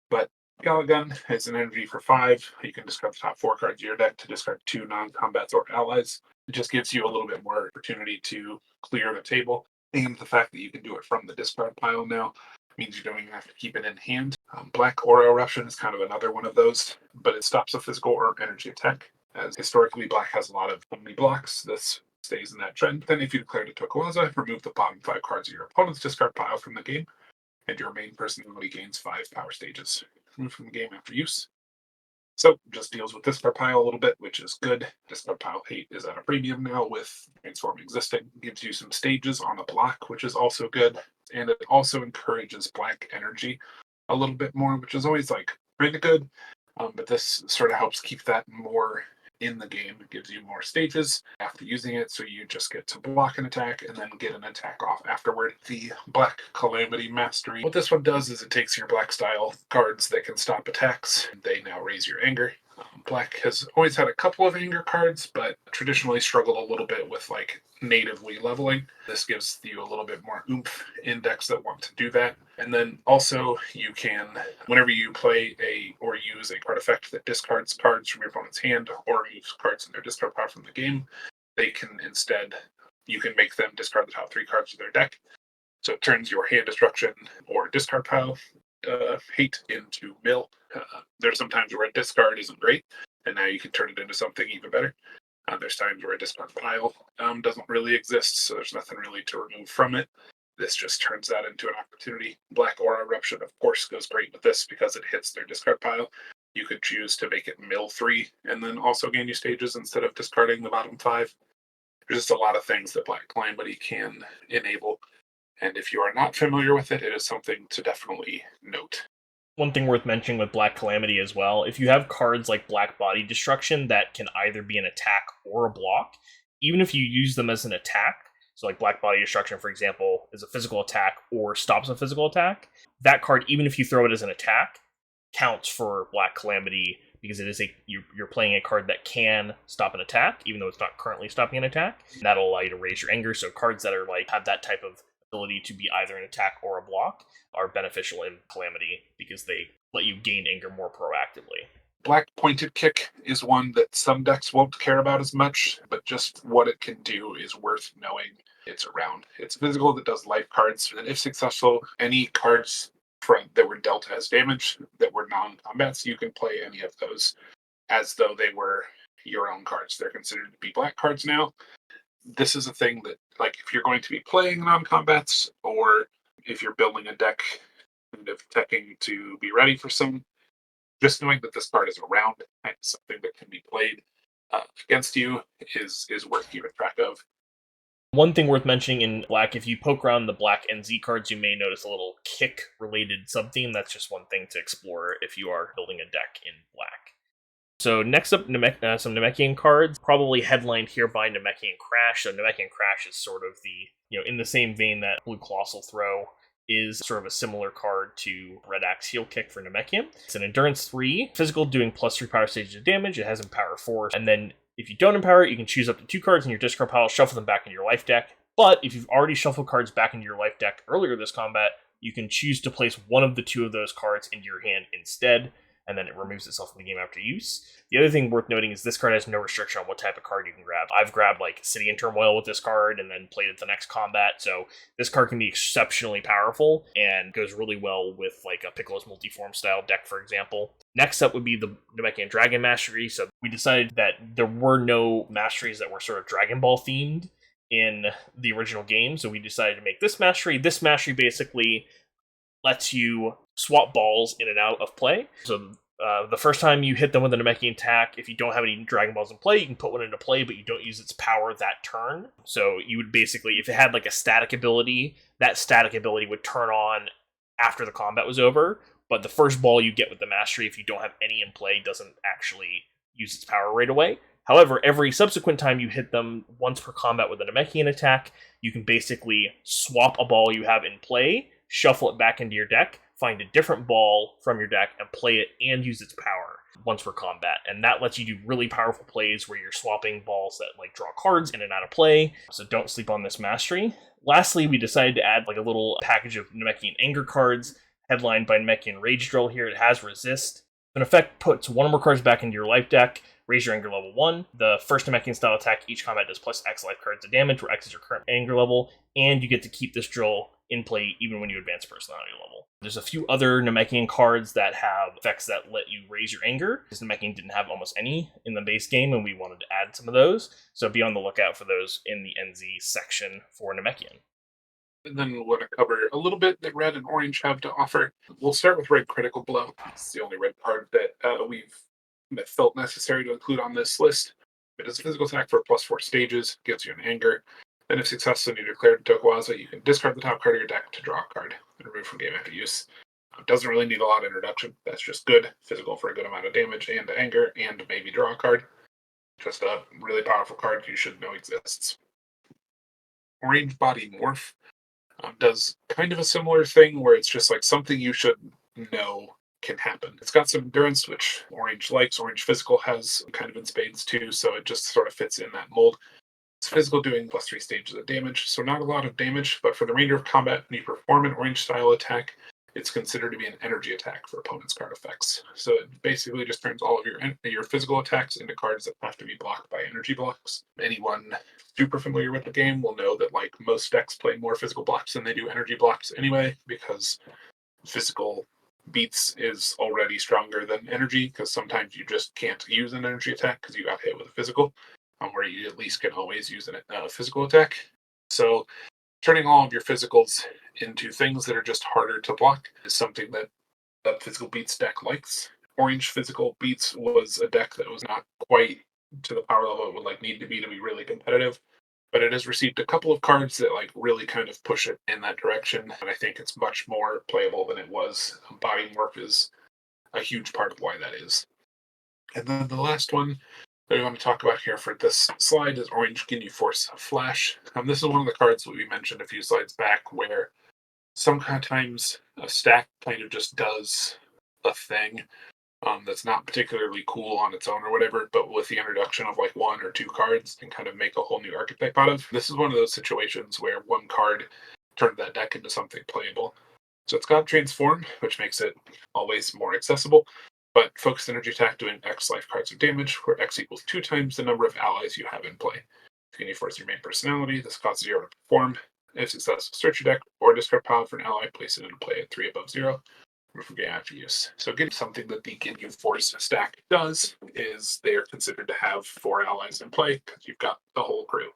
But Galagun is an energy for 5. You can discard the top 4 cards of your deck to discard 2 non-combats or allies. It just gives you a little bit more opportunity to clear the table. And the fact that you can do it from the discard pile now means you don't even have to keep it in hand. Black Aura Eruption is kind of another one of those, but it stops a physical or energy attack. As historically, black has a lot of omni blocks. This stays in that trend. Then if you declare it to Tokawaza, remove the bottom 5 cards of your opponent's discard pile from the game, and your main personality gains 5 power stages. Removed from the game after use. So, just deals with discard pile a little bit, which is good. Discard pile hate is at a premium now with Transform existing. Gives you some stages on a block, which is also good. And it also encourages black energy a little bit more, which is always like kind of good. But this sort of helps keep that more in the game. It gives you more stages after using it, so you just get to block an attack and then get an attack off afterward. The Black Calamity Mastery. What this one does is it takes your black style cards that can stop attacks, and they now raise your anger. Black has always had a couple of anger cards, but traditionally struggled a little bit with like natively leveling. This gives you a little bit more oomph in decks that want to do that. And then also you can, whenever you play or use a card effect that discards cards from your opponent's hand or removes cards in their discard pile from the game, they can instead, you can make them discard the top 3 cards of their deck. So it turns your hand destruction or discard pile hate into mill. There's some times where a discard isn't great, and now you can turn it into something even better. There's times where a discard pile doesn't really exist, so there's nothing really to remove from it. This just turns that into an opportunity. Black Aura Eruption, of course, goes great with this because it hits their discard pile. You could choose to make it mill 3 and then also gain you stages instead of discarding the bottom 5. There's just a lot of things that Black Calamity can enable. And if you are not familiar with it, it is something to definitely note. One thing worth mentioning with Black Calamity as well, if you have cards like Black Body Destruction that can either be an attack or a block, even if you use them as an attack, so like Black Body Destruction, for example, is a physical attack or stops a physical attack, that card, even if you throw it as an attack, counts for Black Calamity because it is you're playing a card that can stop an attack, even though it's not currently stopping an attack. And that'll allow you to raise your anger. So cards that are like have that type of ability to be either an attack or a block are beneficial in Calamity because they let you gain anger more proactively. Black Pointed Kick is one that some decks won't care about as much, but just what it can do is worth knowing it's around. It's physical that does life cards, and if successful, any cards that were dealt as damage that were non-combats, you can play any of those as though they were your own cards. They're considered to be black cards now. This is a thing that, like, if you're going to be playing non-combats or if you're building a deck kind of teching to be ready for some just knowing that this card is around and something that can be played against you is worth keeping track of. One thing worth mentioning in black, if you poke around the black NZ cards, you may notice a little kick related sub-theme. That's just one thing to explore if you are building a deck in black. So next up, some Namekian cards, probably headlined here by Namekian Crash. So Namekian Crash is sort of in the same vein that Blue Colossal Throw is sort of a similar card to Red Axe Heel Kick for Namekian. It's an Endurance 3, physical doing +3 power stages of damage. It has Empower 4, and then if you don't empower it, you can choose up to 2 cards in your discard pile, shuffle them back into your life deck. But if you've already shuffled cards back into your life deck earlier this combat, you can choose to place one of the 2 of those cards into your hand instead, and then it removes itself from the game after use. The other thing worth noting is this card has no restriction on what type of card you can grab. I've grabbed like City in Turmoil with this card and then played it the next combat, so this card can be exceptionally powerful and goes really well with like a Piccolo's Multiform style deck, for example. Next up would be the Namekian Dragon Mastery. So we decided that there were no masteries that were sort of Dragon Ball themed in the original game, so we decided to make this mastery. This mastery basically lets you swap balls in and out of play. So the first time you hit them with a Namekian attack, if you don't have any Dragon Balls in play, you can put one into play, but you don't use its power that turn. So you would basically, if it had like a static ability, that static ability would turn on after the combat was over. But the first ball you get with the mastery, if you don't have any in play, doesn't actually use its power right away. However, every subsequent time you hit them once per combat with a Namekian attack, you can basically swap a ball you have in play, shuffle it back into your deck, find a different ball from your deck, and play it and use its power once per combat. And that lets you do really powerful plays where you're swapping balls that like draw cards in and out of play. So don't sleep on this mastery. Lastly, we decided to add like a little package of Namekian Anger cards, headlined by Namekian Rage Drill here. It has Resist. In effect, puts one or more cards back into your life deck, raise your anger level 1. The first Namekian style attack each combat does plus X life cards of damage, where X is your current anger level, and you get to keep this drill in play even when you advance personality level. There's a few other Namekian cards that have effects that let you raise your anger, because Namekian didn't have almost any in the base game, and we wanted to add some of those, so be on the lookout for those in the NZ section for Namekian. And then we'll cover a little bit that red and orange have to offer. We'll start with red Critical Blow. It's the only red card that that felt necessary to include on this list. It is a physical attack for +4 stages, gives you an anger. Then if successful and you declare Tokuwaza, you can discard the top card of your deck to draw a card and remove from game after use. It doesn't really need a lot of introduction. That's just good. Physical for a good amount of damage and anger, and maybe draw a card. Just a really powerful card you should know exists. Orange Body Morph does kind of a similar thing where it's just like something you should know can happen. It's got some endurance, which orange likes. Orange physical has kind of in spades too, so it just sort of fits in that mold. It's physical doing +3 stages of damage, so not a lot of damage, but for the remainder of combat, when you perform an orange style attack, it's considered to be an energy attack for opponent's card effects. So it basically just turns all of your physical attacks into cards that have to be blocked by energy blocks. Anyone super familiar with the game will know that like most decks play more physical blocks than they do energy blocks anyway, because physical beats is already stronger than energy, because sometimes you just can't use an energy attack because you got hit with a physical, where you at least can always use a physical attack. So turning all of your physicals into things that are just harder to block is something that the physical beats deck likes. Orange physical beats was a deck that was not quite to the power level it would like need to be really competitive, but it has received a couple of cards that like really kind of push it in that direction, and I think it's much more playable than it was. Body Morph is a huge part of why that is. And then the last one that we want to talk about here for this slide is Orange Ginyu Force Flash. This is one of the cards that we mentioned a few slides back where sometimes a stack kind of just does a thing that's not particularly cool on its own or whatever, but with the introduction of like 1 or 2 cards can kind of make a whole new archetype out of. This is one of those situations where one card turned that deck into something playable. So it's got Transform, which makes it always more accessible, but focused energy attack doing X life cards of damage, where X equals 2 times the number of allies you have in play. If you force your main personality, this costs 0 to perform. If successful, search your deck or discard power for an ally, place it into play at 3 above 0. Remove from game after use. So again, something that the Ginyu Force stack does is they are considered to have 4 allies in play because you've got the whole crew.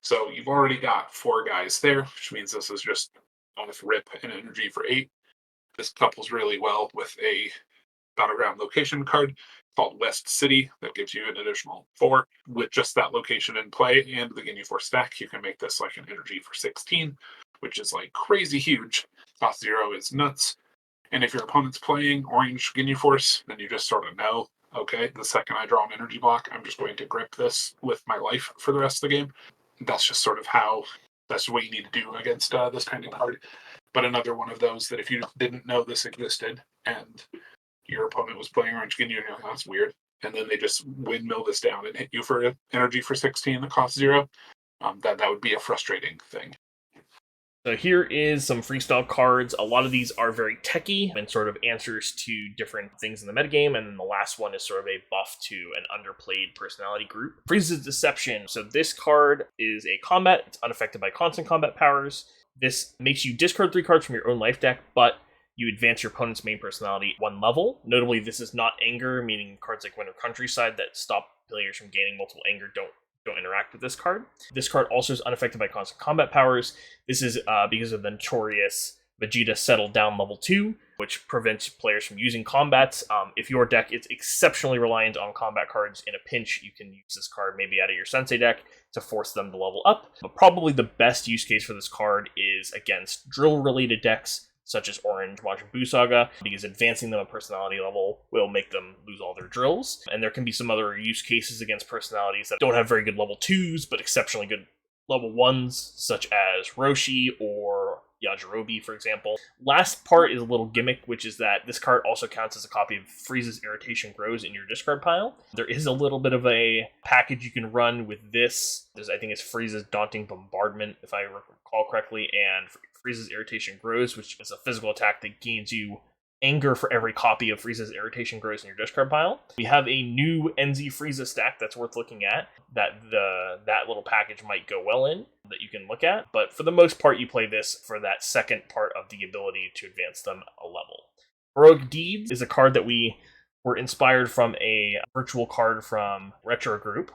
So you've already got 4 guys there, which means this is just off rip and energy for 8. This couples really well with a battleground location card called West City that gives you an additional 4. With just that location in play and the Ginyu Force stack, you can make this like an energy for 16, which is like crazy huge. Cost 0 is nuts. And if your opponent's playing orange Ginyu Force, then you just sort of know, okay, the second I draw an energy block, I'm just going to grip this with my life for the rest of the game. That's just sort of that's what you need to do against this kind of card. But another one of those that if you didn't know this existed and your opponent was playing orange Ginyu, you're like, oh, that's weird. And then they just windmill this down and hit you for energy for 16 that costs 0. That would be a frustrating thing. So here is some freestyle cards. A lot of these are very techy and sort of answers to different things in the metagame, and then the last one is sort of a buff to an underplayed personality group. Freeze's Deception. So this card is a combat. It's unaffected by constant combat powers. This makes you discard 3 cards from your own life deck, but you advance your opponent's main personality 1 level. Notably, this is not anger, meaning cards like Winter Countryside that stop players from gaining multiple anger don't interact with this card. This card also is unaffected by constant combat powers. This is because of the notorious Gogeta Settle Down level 2, which prevents players from using combats. If your deck is exceptionally reliant on combat cards, in a pinch, you can use this card maybe out of your Sensei deck to force them to level up. But probably the best use case for this card is against drill-related decks, such as Orange Majin Buu Saga, because advancing them a personality level will make them lose all their drills. And there can be some other use cases against personalities that don't have very good level 2s, but exceptionally good level 1s, such as Roshi or Yajirobe, for example. Last part is a little gimmick, which is that this card also counts as a copy of Freeze's Irritation Grows in your discard pile. There is a little bit of a package you can run with this. I think it's Freeze's Daunting Bombardment, if I recall correctly, and Freeze's Irritation Grows, which is a physical attack that gains you anger for every copy of Freeze's Irritation Grows in your discard pile. We have a new NZ Frieza stack that's worth looking at, that little package might go well in, that you can look at, but for the most part you play this for that second part of the ability to advance them a level. Heroic Deeds is a card that we were inspired from a virtual card from Retro Group.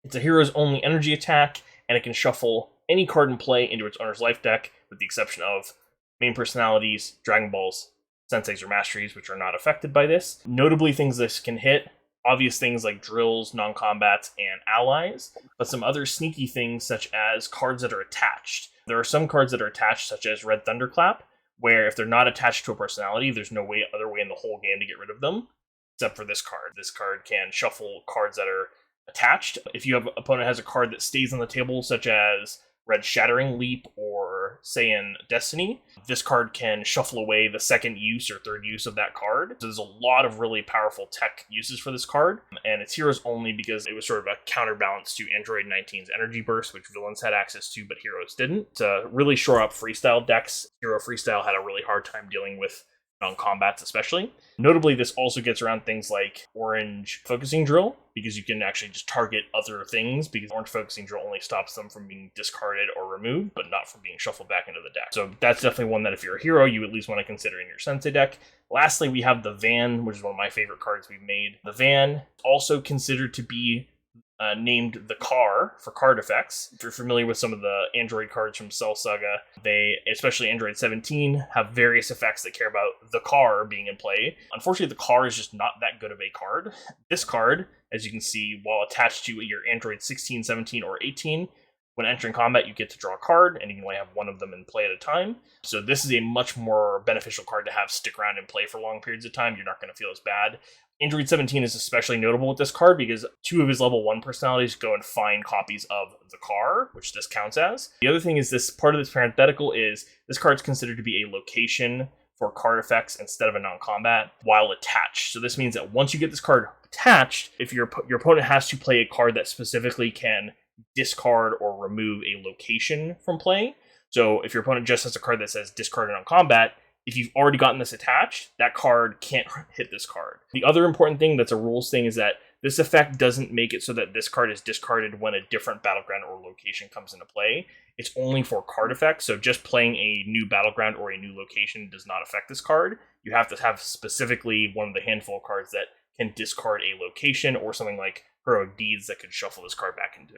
It's a hero's only energy attack, and it can shuffle any card in play into its owner's life deck, with the exception of main personalities, Dragon Balls, Senseis, or Masteries, which are not affected by this. Notably, things this can hit, obvious things like drills, non-combats, and allies, but some other sneaky things such as cards that are attached. There are some cards that are attached, such as Red Thunderclap, where if they're not attached to a personality, there's no other way in the whole game to get rid of them, except for this card. This card can shuffle cards that are attached. If your opponent has a card that stays on the table, such as Red Shattering Leap or Saiyan Destiny, this card can shuffle away the second use or third use of that card. So there's a lot of really powerful tech uses for this card, and it's heroes only because it was sort of a counterbalance to Android 19's Energy Burst, which villains had access to, but heroes didn't. To really shore up freestyle decks, Hero Freestyle had a really hard time dealing with non-combats especially. Notably, this also gets around things like Orange Focusing Drill, because you can actually just target other things, because Orange Focusing Drill only stops them from being discarded or removed, but not from being shuffled back into the deck. So that's definitely one that if you're a hero, you at least want to consider in your Sensei deck. Lastly, we have the Van, which is one of my favorite cards we've made. The Van, also considered to be named the Car for card effects. If you're familiar with some of the Android cards from Cell Saga, they, especially Android 17, have various effects that care about the Car being in play. Unfortunately, the Car is just not that good of a card. This card, as you can see, while attached to your Android 16, 17, or 18, when entering combat, you get to draw a card, and you can only have one of them in play at a time. So this is a much more beneficial card to have stick around and play for long periods of time. You're not going to feel as bad. Android 17 is especially notable with this card because 2 of his level 1 personalities go and find copies of the Car, which this counts as. The other thing is, this part of this parenthetical is this card's considered to be a location for card effects instead of a non-combat while attached. So this means that once you get this card attached, if your opponent has to play a card that specifically can discard or remove a location from play. So if your opponent just has a card that says discard on combat, if you've already gotten this attached, that card can't hit this card. The other important thing that's a rules thing is that this effect doesn't make it so that this card is discarded when a different battleground or location comes into play. It's only for card effects, so just playing a new battleground or a new location does not affect this card. You have to have specifically one of the handful of cards that can discard a location, or something like Heroic Deeds that could shuffle this card back into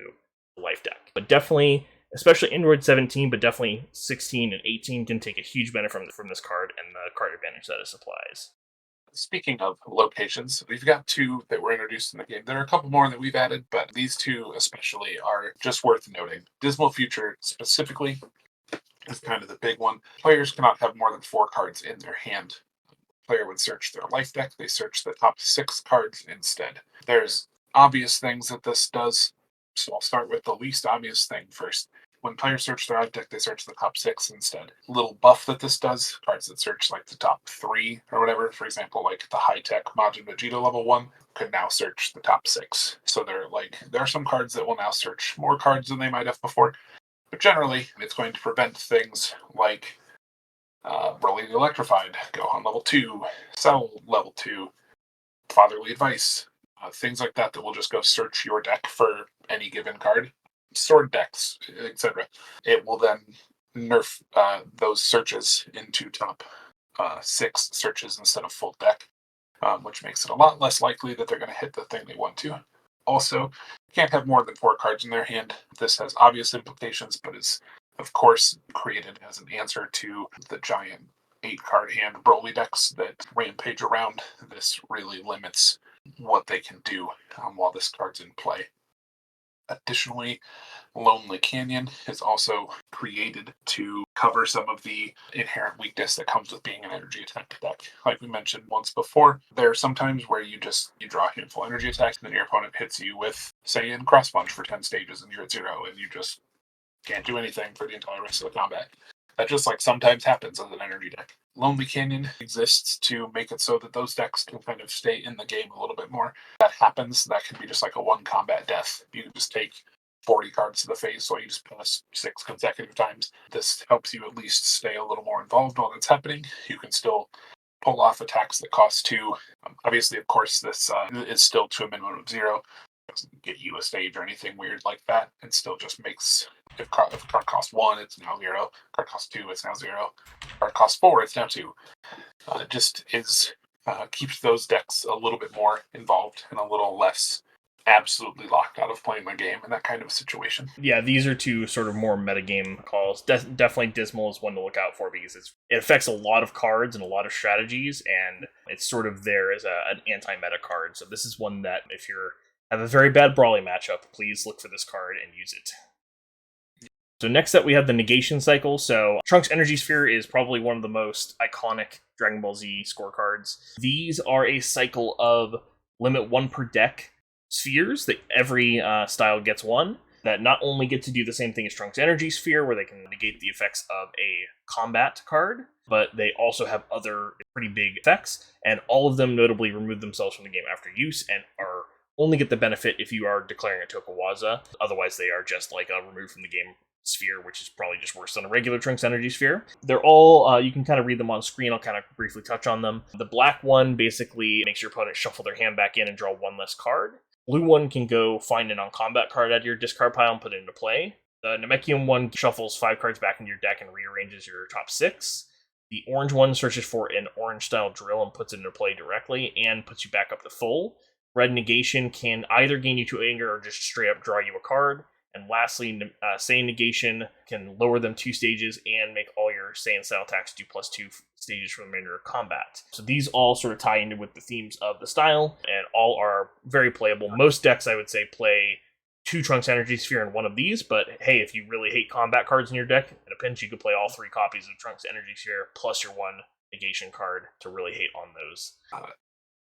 the life deck. But definitely, especially Android 17, but definitely 16 and 18 can take a huge benefit from this card and the card advantage that it supplies. Speaking of locations, we've got two that were introduced in the game. There are a couple more that we've added, but these two especially are just worth noting. Dismal Future specifically is kind of the big one. Players cannot have more than 4 cards in their hand. Player would search their life deck, they search the top 6 cards instead. There's obvious things that this does, so I'll start with the least obvious thing first. When players search their life deck, they search the top 6 instead. Little buff that this does, cards that search like the top 3 or whatever, for example, like the high-tech Majin Vegeta level 1, could now search the top 6. So there are some cards that will now search more cards than they might have before, but generally, it's going to prevent things like Broly Electrified, Gohan level 2, Cell level 2, Fatherly Advice, things like that will just go search your deck for any given card. Sword decks, etc. It will then nerf those searches into top 6 searches instead of full deck, which makes it a lot less likely that they're going to hit the thing they want to. Also, can't have more than 4 cards in their hand. This has obvious implications, but is of course created as an answer to the giant 8-card hand Broly decks that rampage around. This really limits what they can do while this card's in play. Additionally, Lonely Canyon is also created to cover some of the inherent weakness that comes with being an energy attack deck. Like we mentioned once before, there are some times where you draw a handful of energy attacks, and then your opponent hits you with, say, in Cross Punch for 10 stages, and you're at 0, and you just can't do anything for the entire rest of the combat. That just sometimes happens as an energy deck. Lonely Canyon exists to make it so that those decks can kind of stay in the game a little bit more. That happens, that can be just like a 1 combat death. You can just take 40 cards to the face, so you just pass 6 consecutive times. This helps you at least stay a little more involved while it's happening. You can still pull off attacks that cost 2. Obviously, of course, this is still to a minimum of 0. Doesn't get you a stage or anything weird like that. It still just makes, if a card costs 1, it's now 0. Card costs 2, it's now 0. Card costs 4, it's now 2. It just keeps those decks a little bit more involved and a little less absolutely locked out of playing the game in that kind of situation. Yeah, these are two sort of more metagame calls. Definitely Dismal is one to look out for because it affects a lot of cards and a lot of strategies, and it's sort of there as an anti-meta card. So this is one that if you have a very bad Brawly matchup, please look for this card and use it. So next up we have the Negation Cycle. So Trunks Energy Sphere is probably one of the most iconic Dragon Ball Z scorecards. These are a cycle of limit 1 per deck spheres that every style gets 1, that not only get to do the same thing as Trunks Energy Sphere, where they can negate the effects of a combat card, but they also have other pretty big effects, and all of them notably remove themselves from the game after use and are only get the benefit if you are declaring a Tokawaza. Otherwise, they are just like removed from the game sphere, which is probably just worse than a regular Trunks Energy Sphere. They're all, you can kind of read them on screen. I'll kind of briefly touch on them. The black one basically makes your opponent shuffle their hand back in and draw 1 less card. Blue one can go find a non-combat card out of your discard pile and put it into play. The Namekian one shuffles 5 cards back into your deck and rearranges your top 6. The orange one searches for an orange-style drill and puts it into play directly and puts you back up to full. Red Negation can either gain you to anger or just straight up draw you a card. And lastly, Saiyan Negation can lower them 2 stages and make all your Saiyan style attacks do +2 stages for the remainder of combat. So these all sort of tie into with the themes of the style, and all are very playable. Most decks, I would say, play 2 Trunks Energy Sphere and 1 of these, but hey, if you really hate combat cards in your deck, in a pinch, you could play all 3 copies of Trunks Energy Sphere plus your 1 negation card to really hate on those.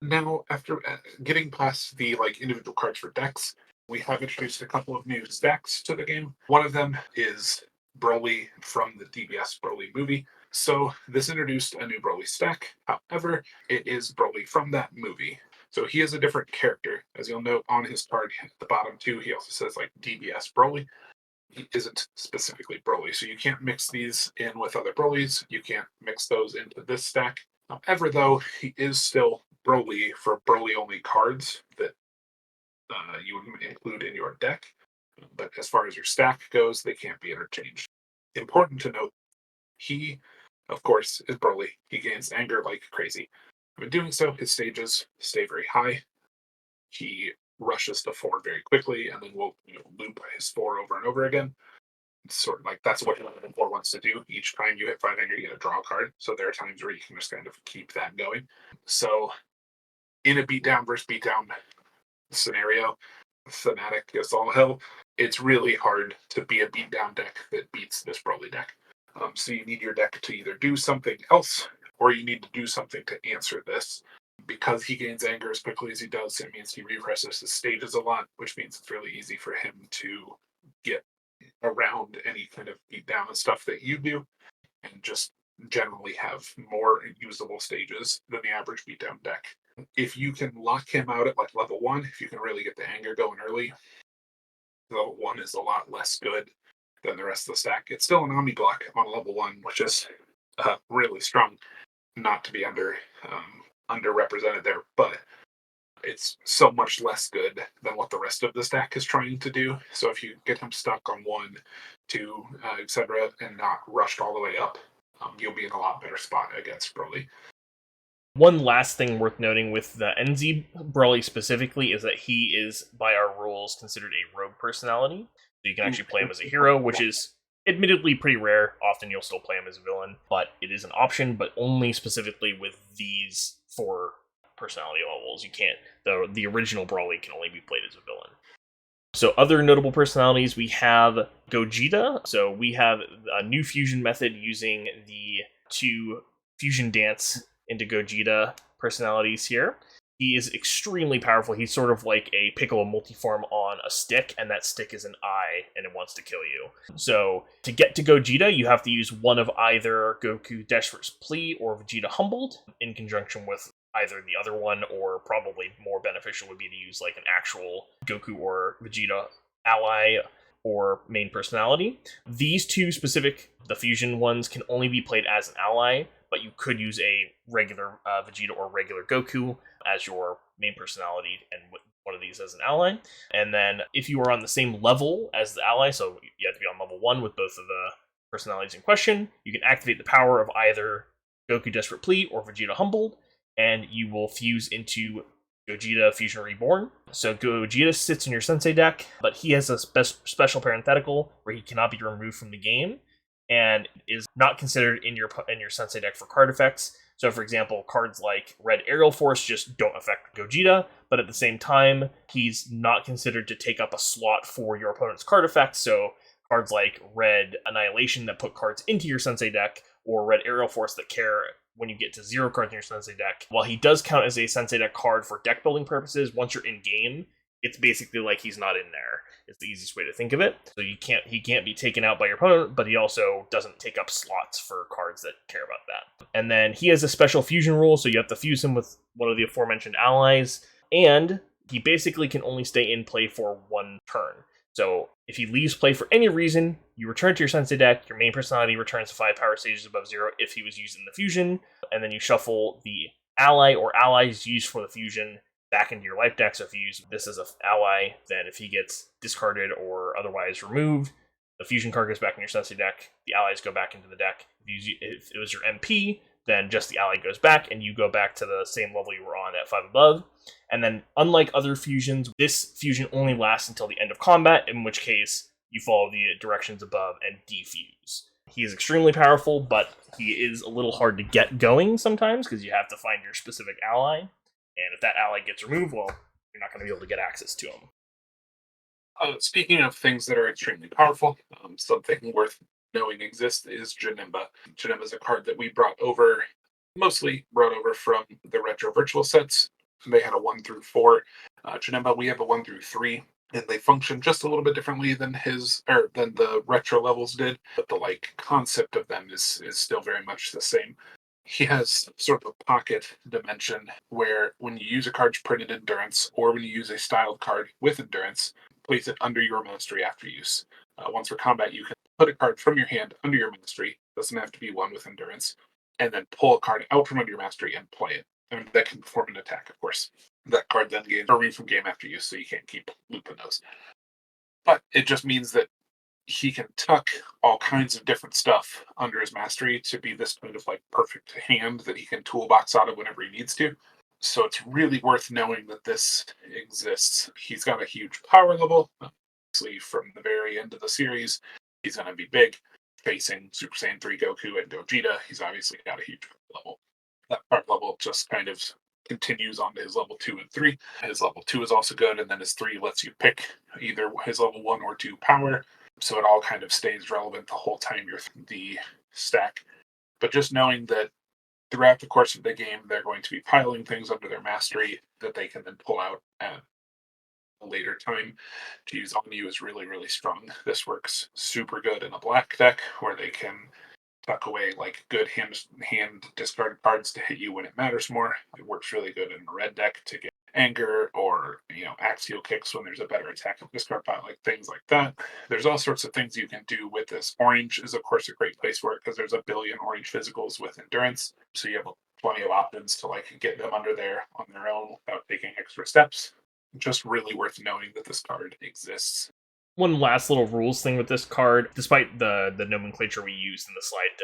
Now, after getting past the individual cards for decks, we have introduced a couple of new stacks to the game. One of them is Broly from the DBS Broly movie. So this introduced a new Broly stack. However, it is Broly from that movie. So he is a different character. As you'll note on his card at the bottom too, he also says DBS Broly. He isn't specifically Broly. So you can't mix these in with other Brolys. You can't mix those into this stack. However, though, he is still Broly for Broly only cards that you would include in your deck, but as far as your stack goes, they can't be interchanged. Important to note, he, of course, is Broly. He gains anger like crazy. In doing so, his stages stay very high. He rushes to 4 very quickly, and then will loop his 4 over and over again. sort of like that's what 4 wants to do. Each time you hit 5 anger, you get a draw card. So there are times where you can just kind of keep that going. So in a beatdown versus beatdown scenario, thematic is all hell. It's really hard to be a beatdown deck that beats this Broly deck. So you need your deck to either do something else or you need to do something to answer this. Because he gains anger as quickly as he does, it means he refreshes his stages a lot, which means it's really easy for him to get around any kind of beatdown and stuff that you do and just generally have more usable stages than the average beatdown deck. If you can lock him out at like level 1, if you can really get the anger going early, level 1 is a lot less good than the rest of the stack. It's still an Omni block on level 1, which is really strong, not to be underrepresented there, but it's so much less good than what the rest of the stack is trying to do. So if you get him stuck on 1, 2, etc., and not rushed all the way up, you'll be in a lot better spot against Broly. One last thing worth noting with the NZ Broly specifically is that he is, by our rules, considered a rogue personality. So you can actually play him as a hero, which is admittedly pretty rare. Often you'll still play him as a villain, but it is an option, but only specifically with these 4 personality levels. You can't, the original Broly can only be played as a villain. So other notable personalities, we have Gogeta. So we have a new fusion method using the 2 fusion dance into Gogeta personalities here. He is extremely powerful. He's sort of like a Piccolo multiform on a stick, and that stick is an eye, and it wants to kill you. So to get to Gogeta, you have to use one of either Goku Desperate Plea or Vegeta Humbled in conjunction with either the other one, or probably more beneficial would be to use like an actual Goku or Vegeta ally or main personality. These 2 specific, the fusion ones, can only be played as an ally, but you could use a regular Vegeta or regular Goku as your main personality and one of these as an ally. And then if you are on the same level as the ally, so you have to be on level 1 with both of the personalities in question, you can activate the power of either Goku Desperate Plea or Vegeta Humbled, and you will fuse into Gogeta Fusion Reborn. So Gogeta sits in your Sensei deck, but he has a special parenthetical where he cannot be removed from the game, and is not considered in your Sensei deck for card effects. So, for example, cards like Red Aerial Force just don't affect Gogeta, but at the same time, he's not considered to take up a slot for your opponent's card effects. So, cards like Red Annihilation that put cards into your Sensei deck, or Red Aerial Force that care when you get to 0 cards in your Sensei deck. While he does count as a Sensei deck card for deck building purposes, once you're in game, it's basically like he's not in there. It's the easiest way to think of it. So he can't be taken out by your opponent, but he also doesn't take up slots for cards that care about that. And then he has a special fusion rule, so you have to fuse him with one of the aforementioned allies, and he basically can only stay in play for 1 turn. So if he leaves play for any reason, you return to your Sensei deck, your main personality returns to 5 power stages above 0 if he was used in the fusion, and then you shuffle the ally or allies used for the fusion back into your life deck. So if you use this as an ally, then if he gets discarded or otherwise removed, the fusion card goes back in your Sensei deck, the allies go back into the deck. If it was your MP, then just the ally goes back, and you go back to the same level you were on at 5 above. And then, unlike other fusions, this fusion only lasts until the end of combat, in which case you follow the directions above and defuse. He is extremely powerful, but he is a little hard to get going sometimes, because you have to find your specific ally. And if that ally gets removed, well, you're not going to be able to get access to him. Speaking of things that are extremely powerful, something worth knowing exists is Jamemba. Jamemba is a card that we mostly brought over from the retro virtual sets. They had a 1 through 4. Jamemba, we have a 1 through 3, and they function just a little bit differently than than the retro levels did, but the concept of them is still very much the same. He has sort of a pocket dimension where when you use a card printed Endurance, or when you use a styled card with Endurance, place it under your mastery after use. Once for combat, you can put a card from your hand under your mastery, doesn't have to be one with Endurance, and then pull a card out from under your mastery and play it. And that can perform an attack, of course. That card then gains a read from game after use, so you can't keep looping those. But it just means that he can tuck all kinds of different stuff under his mastery to be this kind of perfect hand that he can toolbox out of whenever he needs to. So it's really worth knowing that this exists. He's got a huge power level. Obviously, from the very end of the series, He's going to be big. Facing Super Saiyan 3 Goku and Gogeta, he's obviously got a huge level. That part level just kind of continues on to his level 2 and 3. His level 2 is also good, and then his 3 lets you pick either his level 1 or 2 power. So it all kind of stays relevant the whole time you're the stack. But just knowing that throughout the course of the game, they're going to be piling things under their mastery that they can then pull out at a later time to use on you is really, really strong. This works super good in a black deck where they can tuck away like good hand discard cards to hit you when it matters more. It works really good in a red deck to get anger or axial kicks when there's a better attack of discard pile, like things like that. There's all sorts of things you can do with this. Orange is of course a great place for it because there's a billion orange physicals with endurance, so you have plenty of options to like get them under there on their own without taking extra steps. Just really worth knowing that this card exists. One last little rules thing with this card, despite the nomenclature we used in the slide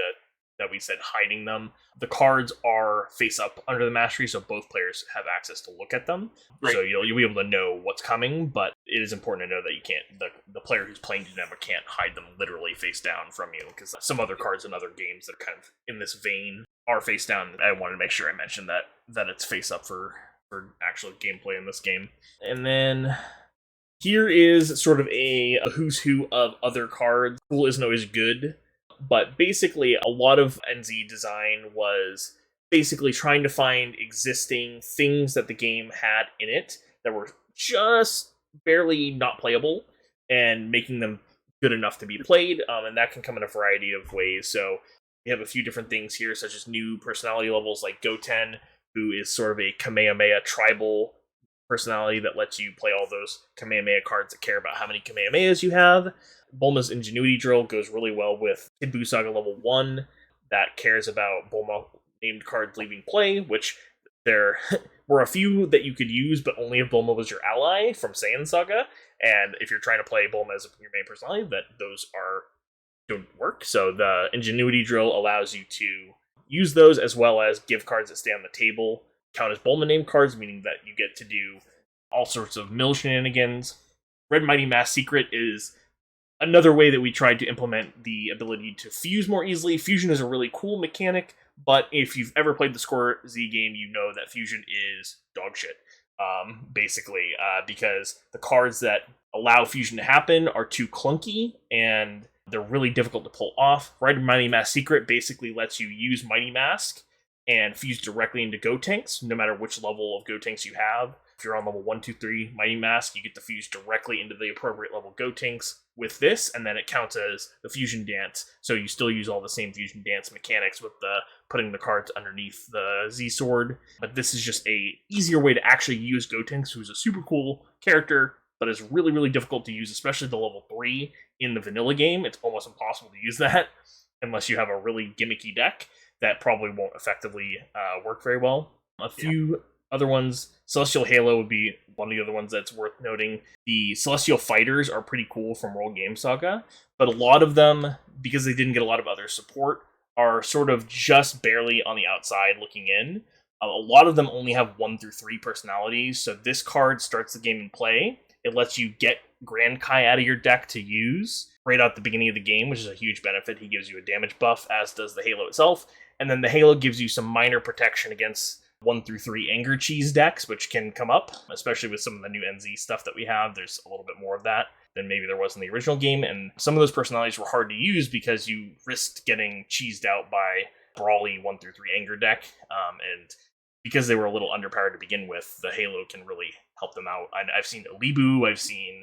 that we said hiding them, the cards are face up under the mastery, so both players have access to look at them. Right. So you'll be able to know what's coming, but it is important to know that you can't, the player who's playing Jamemba can't hide them literally face down from you, because some other cards in other games that are kind of in this vein are face down. I wanted to make sure I mentioned that it's face up for actual gameplay in this game. And then here is sort of a who's who of other cards. Cool isn't always good, but basically a lot of NZ design was basically trying to find existing things that the game had in it that were just barely not playable and making them good enough to be played, and that can come in a variety of ways. So we have a few different things here, such as new personality levels like Goten, who is sort of a Kamehameha tribal personality that lets you play all those Kamehameha cards that care about how many Kamehamehas you have. Bulma's Ingenuity Drill goes really well with Kid Buu Saga level 1 that cares about Bulma named cards leaving play, which there were a few that you could use, but only if Bulma was your ally from Saiyan Saga. And if you're trying to play Bulma as your main personality, those don't work. So the Ingenuity Drill allows you to use those as well as give cards that stay on the table count as Bulma named cards, meaning that you get to do all sorts of mill shenanigans. Red Mighty Mass Secret is another way that we tried to implement the ability to fuse more easily. Fusion is a really cool mechanic, but if you've ever played the Score Z game, you know that fusion is dog shit, basically, because the cards that allow fusion to happen are too clunky, and they're really difficult to pull off. Red Mighty Mass Secret basically lets you use Mighty Mask and fuse directly into Gotenks, no matter which level of Gotenks you have. If you're on level 1, 2, 3 Mighty Mask, you get to fuse directly into the appropriate level Gotenks with this, and then it counts as the Fusion Dance, so you still use all the same Fusion Dance mechanics with the putting the cards underneath the Z-Sword, but this is just a easier way to actually use Gotenks, who's a super cool character, but is really, really difficult to use, especially the level 3 in the vanilla game. It's almost impossible to use that unless you have a really gimmicky deck. That probably won't effectively work very well. A few other ones, Celestial Halo would be one of the other ones that's worth noting. The Celestial Fighters are pretty cool from World Game Saga, but a lot of them, because they didn't get a lot of other support, are sort of just barely on the outside looking in. A lot of them only have 1 through 3 personalities, so this card starts the game in play. It lets you get Grand Kai out of your deck to use right out the beginning of the game, which is a huge benefit. He gives you a damage buff, as does the Halo itself. And then the Halo gives you some minor protection against 1 through 3 Anger Cheese decks, which can come up, especially with some of the new NZ stuff that we have. There's a little bit more of that than maybe there was in the original game. And some of those personalities were hard to use because you risked getting cheesed out by brawly 1 through 3 Anger deck. And because they were a little underpowered to begin with, the Halo can really help them out. I've seen Alibu, I've seen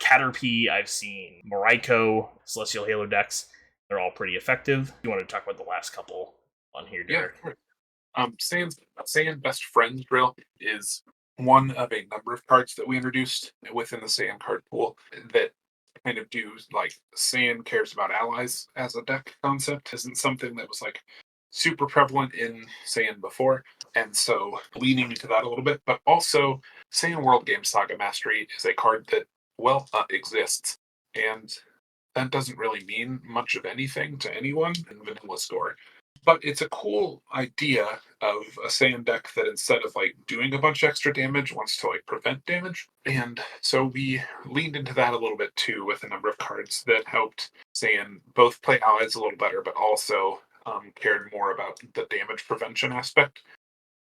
Caterpie, I've seen Moraiko, Celestial Halo decks. They're all pretty effective. You want to talk about the last couple on here, Derek? Yeah, Saiyan Best Friends Drill is one of a number of cards that we introduced within the Saiyan card pool that kind of do, like, Saiyan cares about allies as a deck concept. Isn't something that was, like, super prevalent in Saiyan before, and so leaning into that a little bit, but also Saiyan World Game Saga Mastery is a card that, exists, and that doesn't really mean much of anything to anyone in Vanilla Store. But it's a cool idea of a Saiyan deck that instead of like doing a bunch of extra damage, wants to like prevent damage. And so we leaned into that a little bit too with a number of cards that helped Saiyan both play allies a little better, but also cared more about the damage prevention aspect.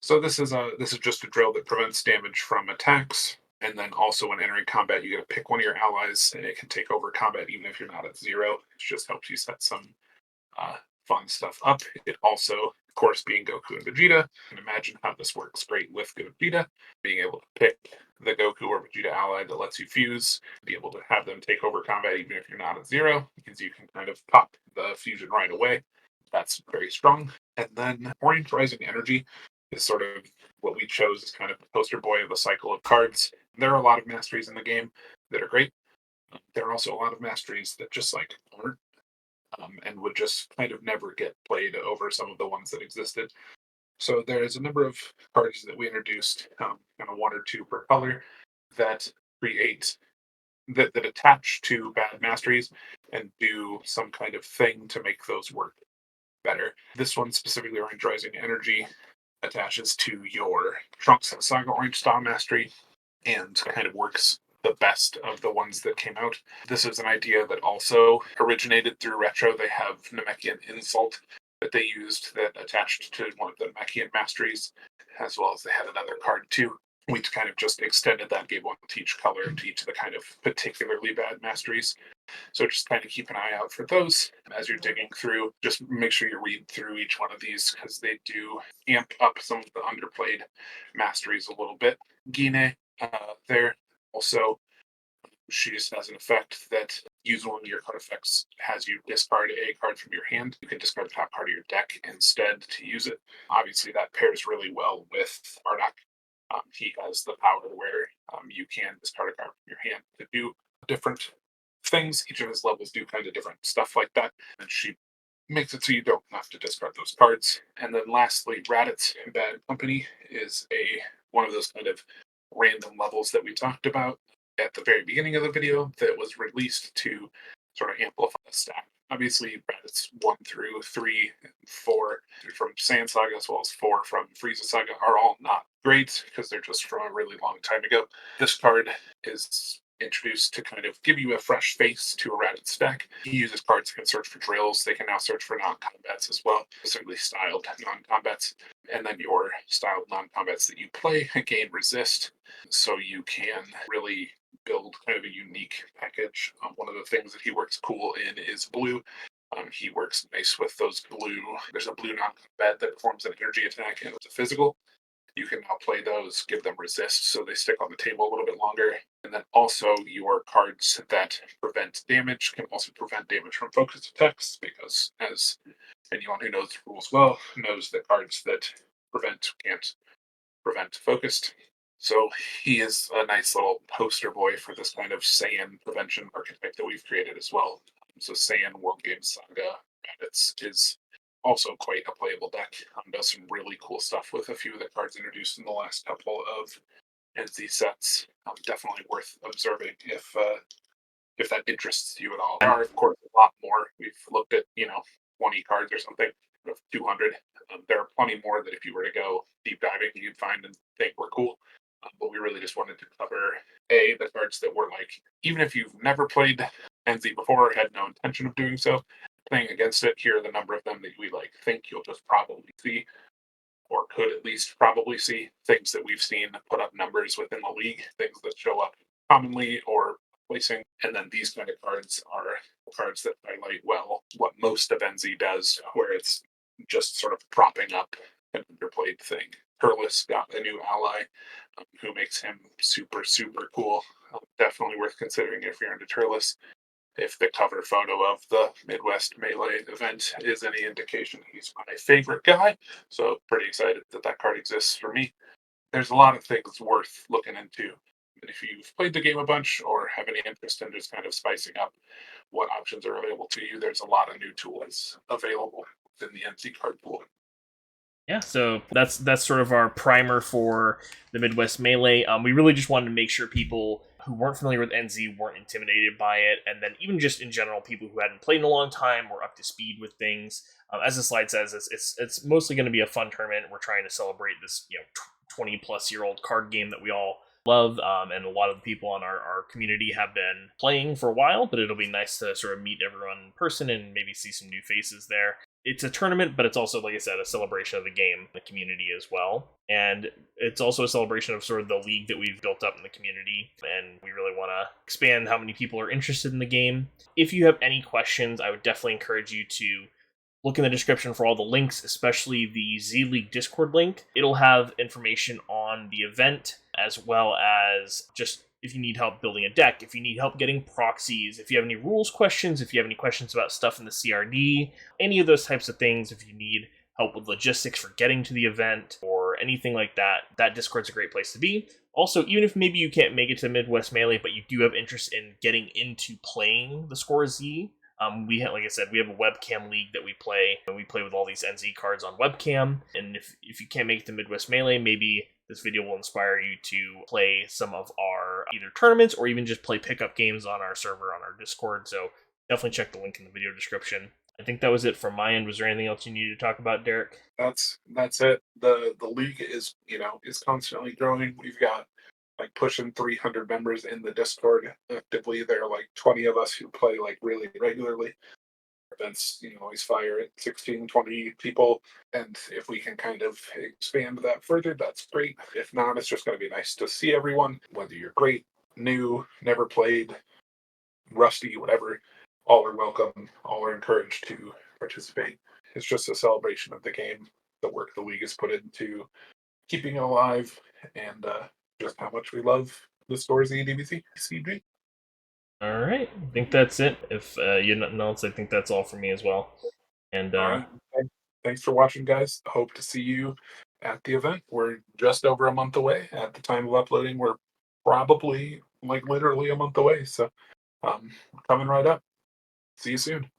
So this is just a drill that prevents damage from attacks. And then also when entering combat, you get to pick one of your allies, and it can take over combat even if you're not at 0. It just helps you set some uh, fun stuff up. It also, of course, being Goku and Vegeta, you can imagine how this works great with Gogeta, being able to pick the Goku or Vegeta ally that lets you fuse, be able to have them take over combat even if you're not at 0, because you can kind of pop the fusion right away. That's very strong. And then Orange Rising Energy is sort of what we chose as kind of the poster boy of a cycle of cards. There are a lot of masteries in the game that are great. There are also a lot of masteries that just like aren't, and would just kind of never get played over some of the ones that existed. So there's a number of cards that we introduced, kind of one or two per color, that create that attach to bad masteries and do some kind of thing to make those work better. This one specifically, Orange Rising Energy, attaches to your Trunks Saga Orange Style Mastery and kind of works the best of the ones that came out. This is an idea that also originated through Retro. They have Namekian Insult that they used that attached to one of the Namekian Masteries, as well as they had another card too. We kind of just extended that, gave one to each color to each of the kind of particularly bad masteries. So just kind of keep an eye out for those as you're digging through. Just make sure you read through each one of these because they do amp up some of the underplayed masteries a little bit. Gine there also, she just has an effect that use one of your card effects has you discard a card from your hand. You can discard the top card of your deck instead to use it. Obviously, that pairs really well with Bardock. He has the power where you can discard a card from your hand to do different things. Each of his levels do kind of different stuff like that. And she makes it so you don't have to discard those cards. And then lastly, Raditz Bad Company is a one of those kind of random levels that we talked about at the very beginning of the video that was released to sort of amplify the stack. Obviously, Raditz 1 through 3 and 4 from Saiyan Saga as well as 4 from Frieza Saga are all not great because they're just from a really long time ago. This card is introduced to kind of give you a fresh face to a Raditz deck. He uses cards that can search for drills. They can now search for non-combats as well, certainly styled non-combats. And then your styled non-combats that you play gain resist, so you can really build kind of a unique package. One of the things that he works cool in is blue. He works nice with those blue. There's a blue non-combat that performs an energy attack and it's a physical. You can now play those, give them resist so they stick on the table a little bit longer. And then also your cards that prevent damage can also prevent damage from focus attacks because as anyone who knows the rules well knows that cards that prevent can't prevent focused. So he is a nice little poster boy for this kind of Saiyan prevention archetype that we've created as well. So Saiyan World Game Saga is also quite a playable deck. Does some really cool stuff with a few of the cards introduced in the last couple of NZ sets. Definitely worth observing if that interests you at all. There are, of course, a lot more. We've looked at 20 cards or something of 200. There are plenty more that if you were to go deep diving, you'd find and think were cool. But we really just wanted to cover the cards that were like, even if you've never played NZ before or had no intention of doing so, playing against it, here are the number of them that we like think you'll just probably see or could at least probably see. Things that we've seen put up numbers within the league, things that show up commonly or placing. And then these kind of cards are cards that highlight well what most of NZ does, where it's just sort of propping up an underplayed thing. Turles got a new ally who makes him super, super cool. Definitely worth considering if you're into Turles. If the cover photo of the Midwest Melee event is any indication, he's my favorite guy. So pretty excited that that card exists for me. There's a lot of things worth looking into. And if you've played the game a bunch or have any interest in just kind of spicing up what options are available to you, there's a lot of new tools available within the NC card pool. Yeah, so that's sort of our primer for the Midwest Melee. We really just wanted to make sure people who weren't familiar with NZ weren't intimidated by it, and then even just in general, people who hadn't played in a long time were up to speed with things. As the slide says, it's mostly going to be a fun tournament. We're trying to celebrate this 20-plus-year-old card game that we all love, and a lot of the people on our community have been playing for a while, but it'll be nice to sort of meet everyone in person and maybe see some new faces there. It's a tournament, but it's also, like I said, a celebration of the game, the community as well. And it's also a celebration of sort of the league that we've built up in the community. And we really want to expand how many people are interested in the game. If you have any questions, I would definitely encourage you to look in the description for all the links, especially the Z League Discord link. It'll have information on the event, as well as just if you need help building a deck, if you need help getting proxies, if you have any rules questions, if you have any questions about stuff in the CRD, any of those types of things, if you need help with logistics for getting to the event or anything like that, that Discord's a great place to be. Also, even if maybe you can't make it to Midwest Melee, but you do have interest in getting into playing the Score Z, we have, like I said, we have a webcam league that we play, and we play with all these NZ cards on webcam. And if you can't make it to Midwest Melee, maybe this video will inspire you to play some of our either tournaments or even just play pickup games on our server on our Discord. So definitely check the link in the video description. I think that was it from my end. Was there anything else you needed to talk about, Derek? That's it. The league is is constantly growing. We've got like pushing 300 members in the Discord actively. There are like 20 of us who play like really regularly. Events always fire at 16, 20 people, and if we can kind of expand that further, that's great. If not, it's just going to be nice to see everyone, whether you're great, new, never played, rusty, whatever. All are welcome, all are encouraged to participate. It's just a celebration of the game, the work the league has put into keeping it alive, and just how much we love the Score Z DBZ CCG. All right, I think that's it. If you nothing else, I think that's all for me as well. And All right. Thanks for watching, guys. Hope to see you at the event. We're just over a month away. At the time of uploading, we're probably like literally a month away. So coming right up. See you soon.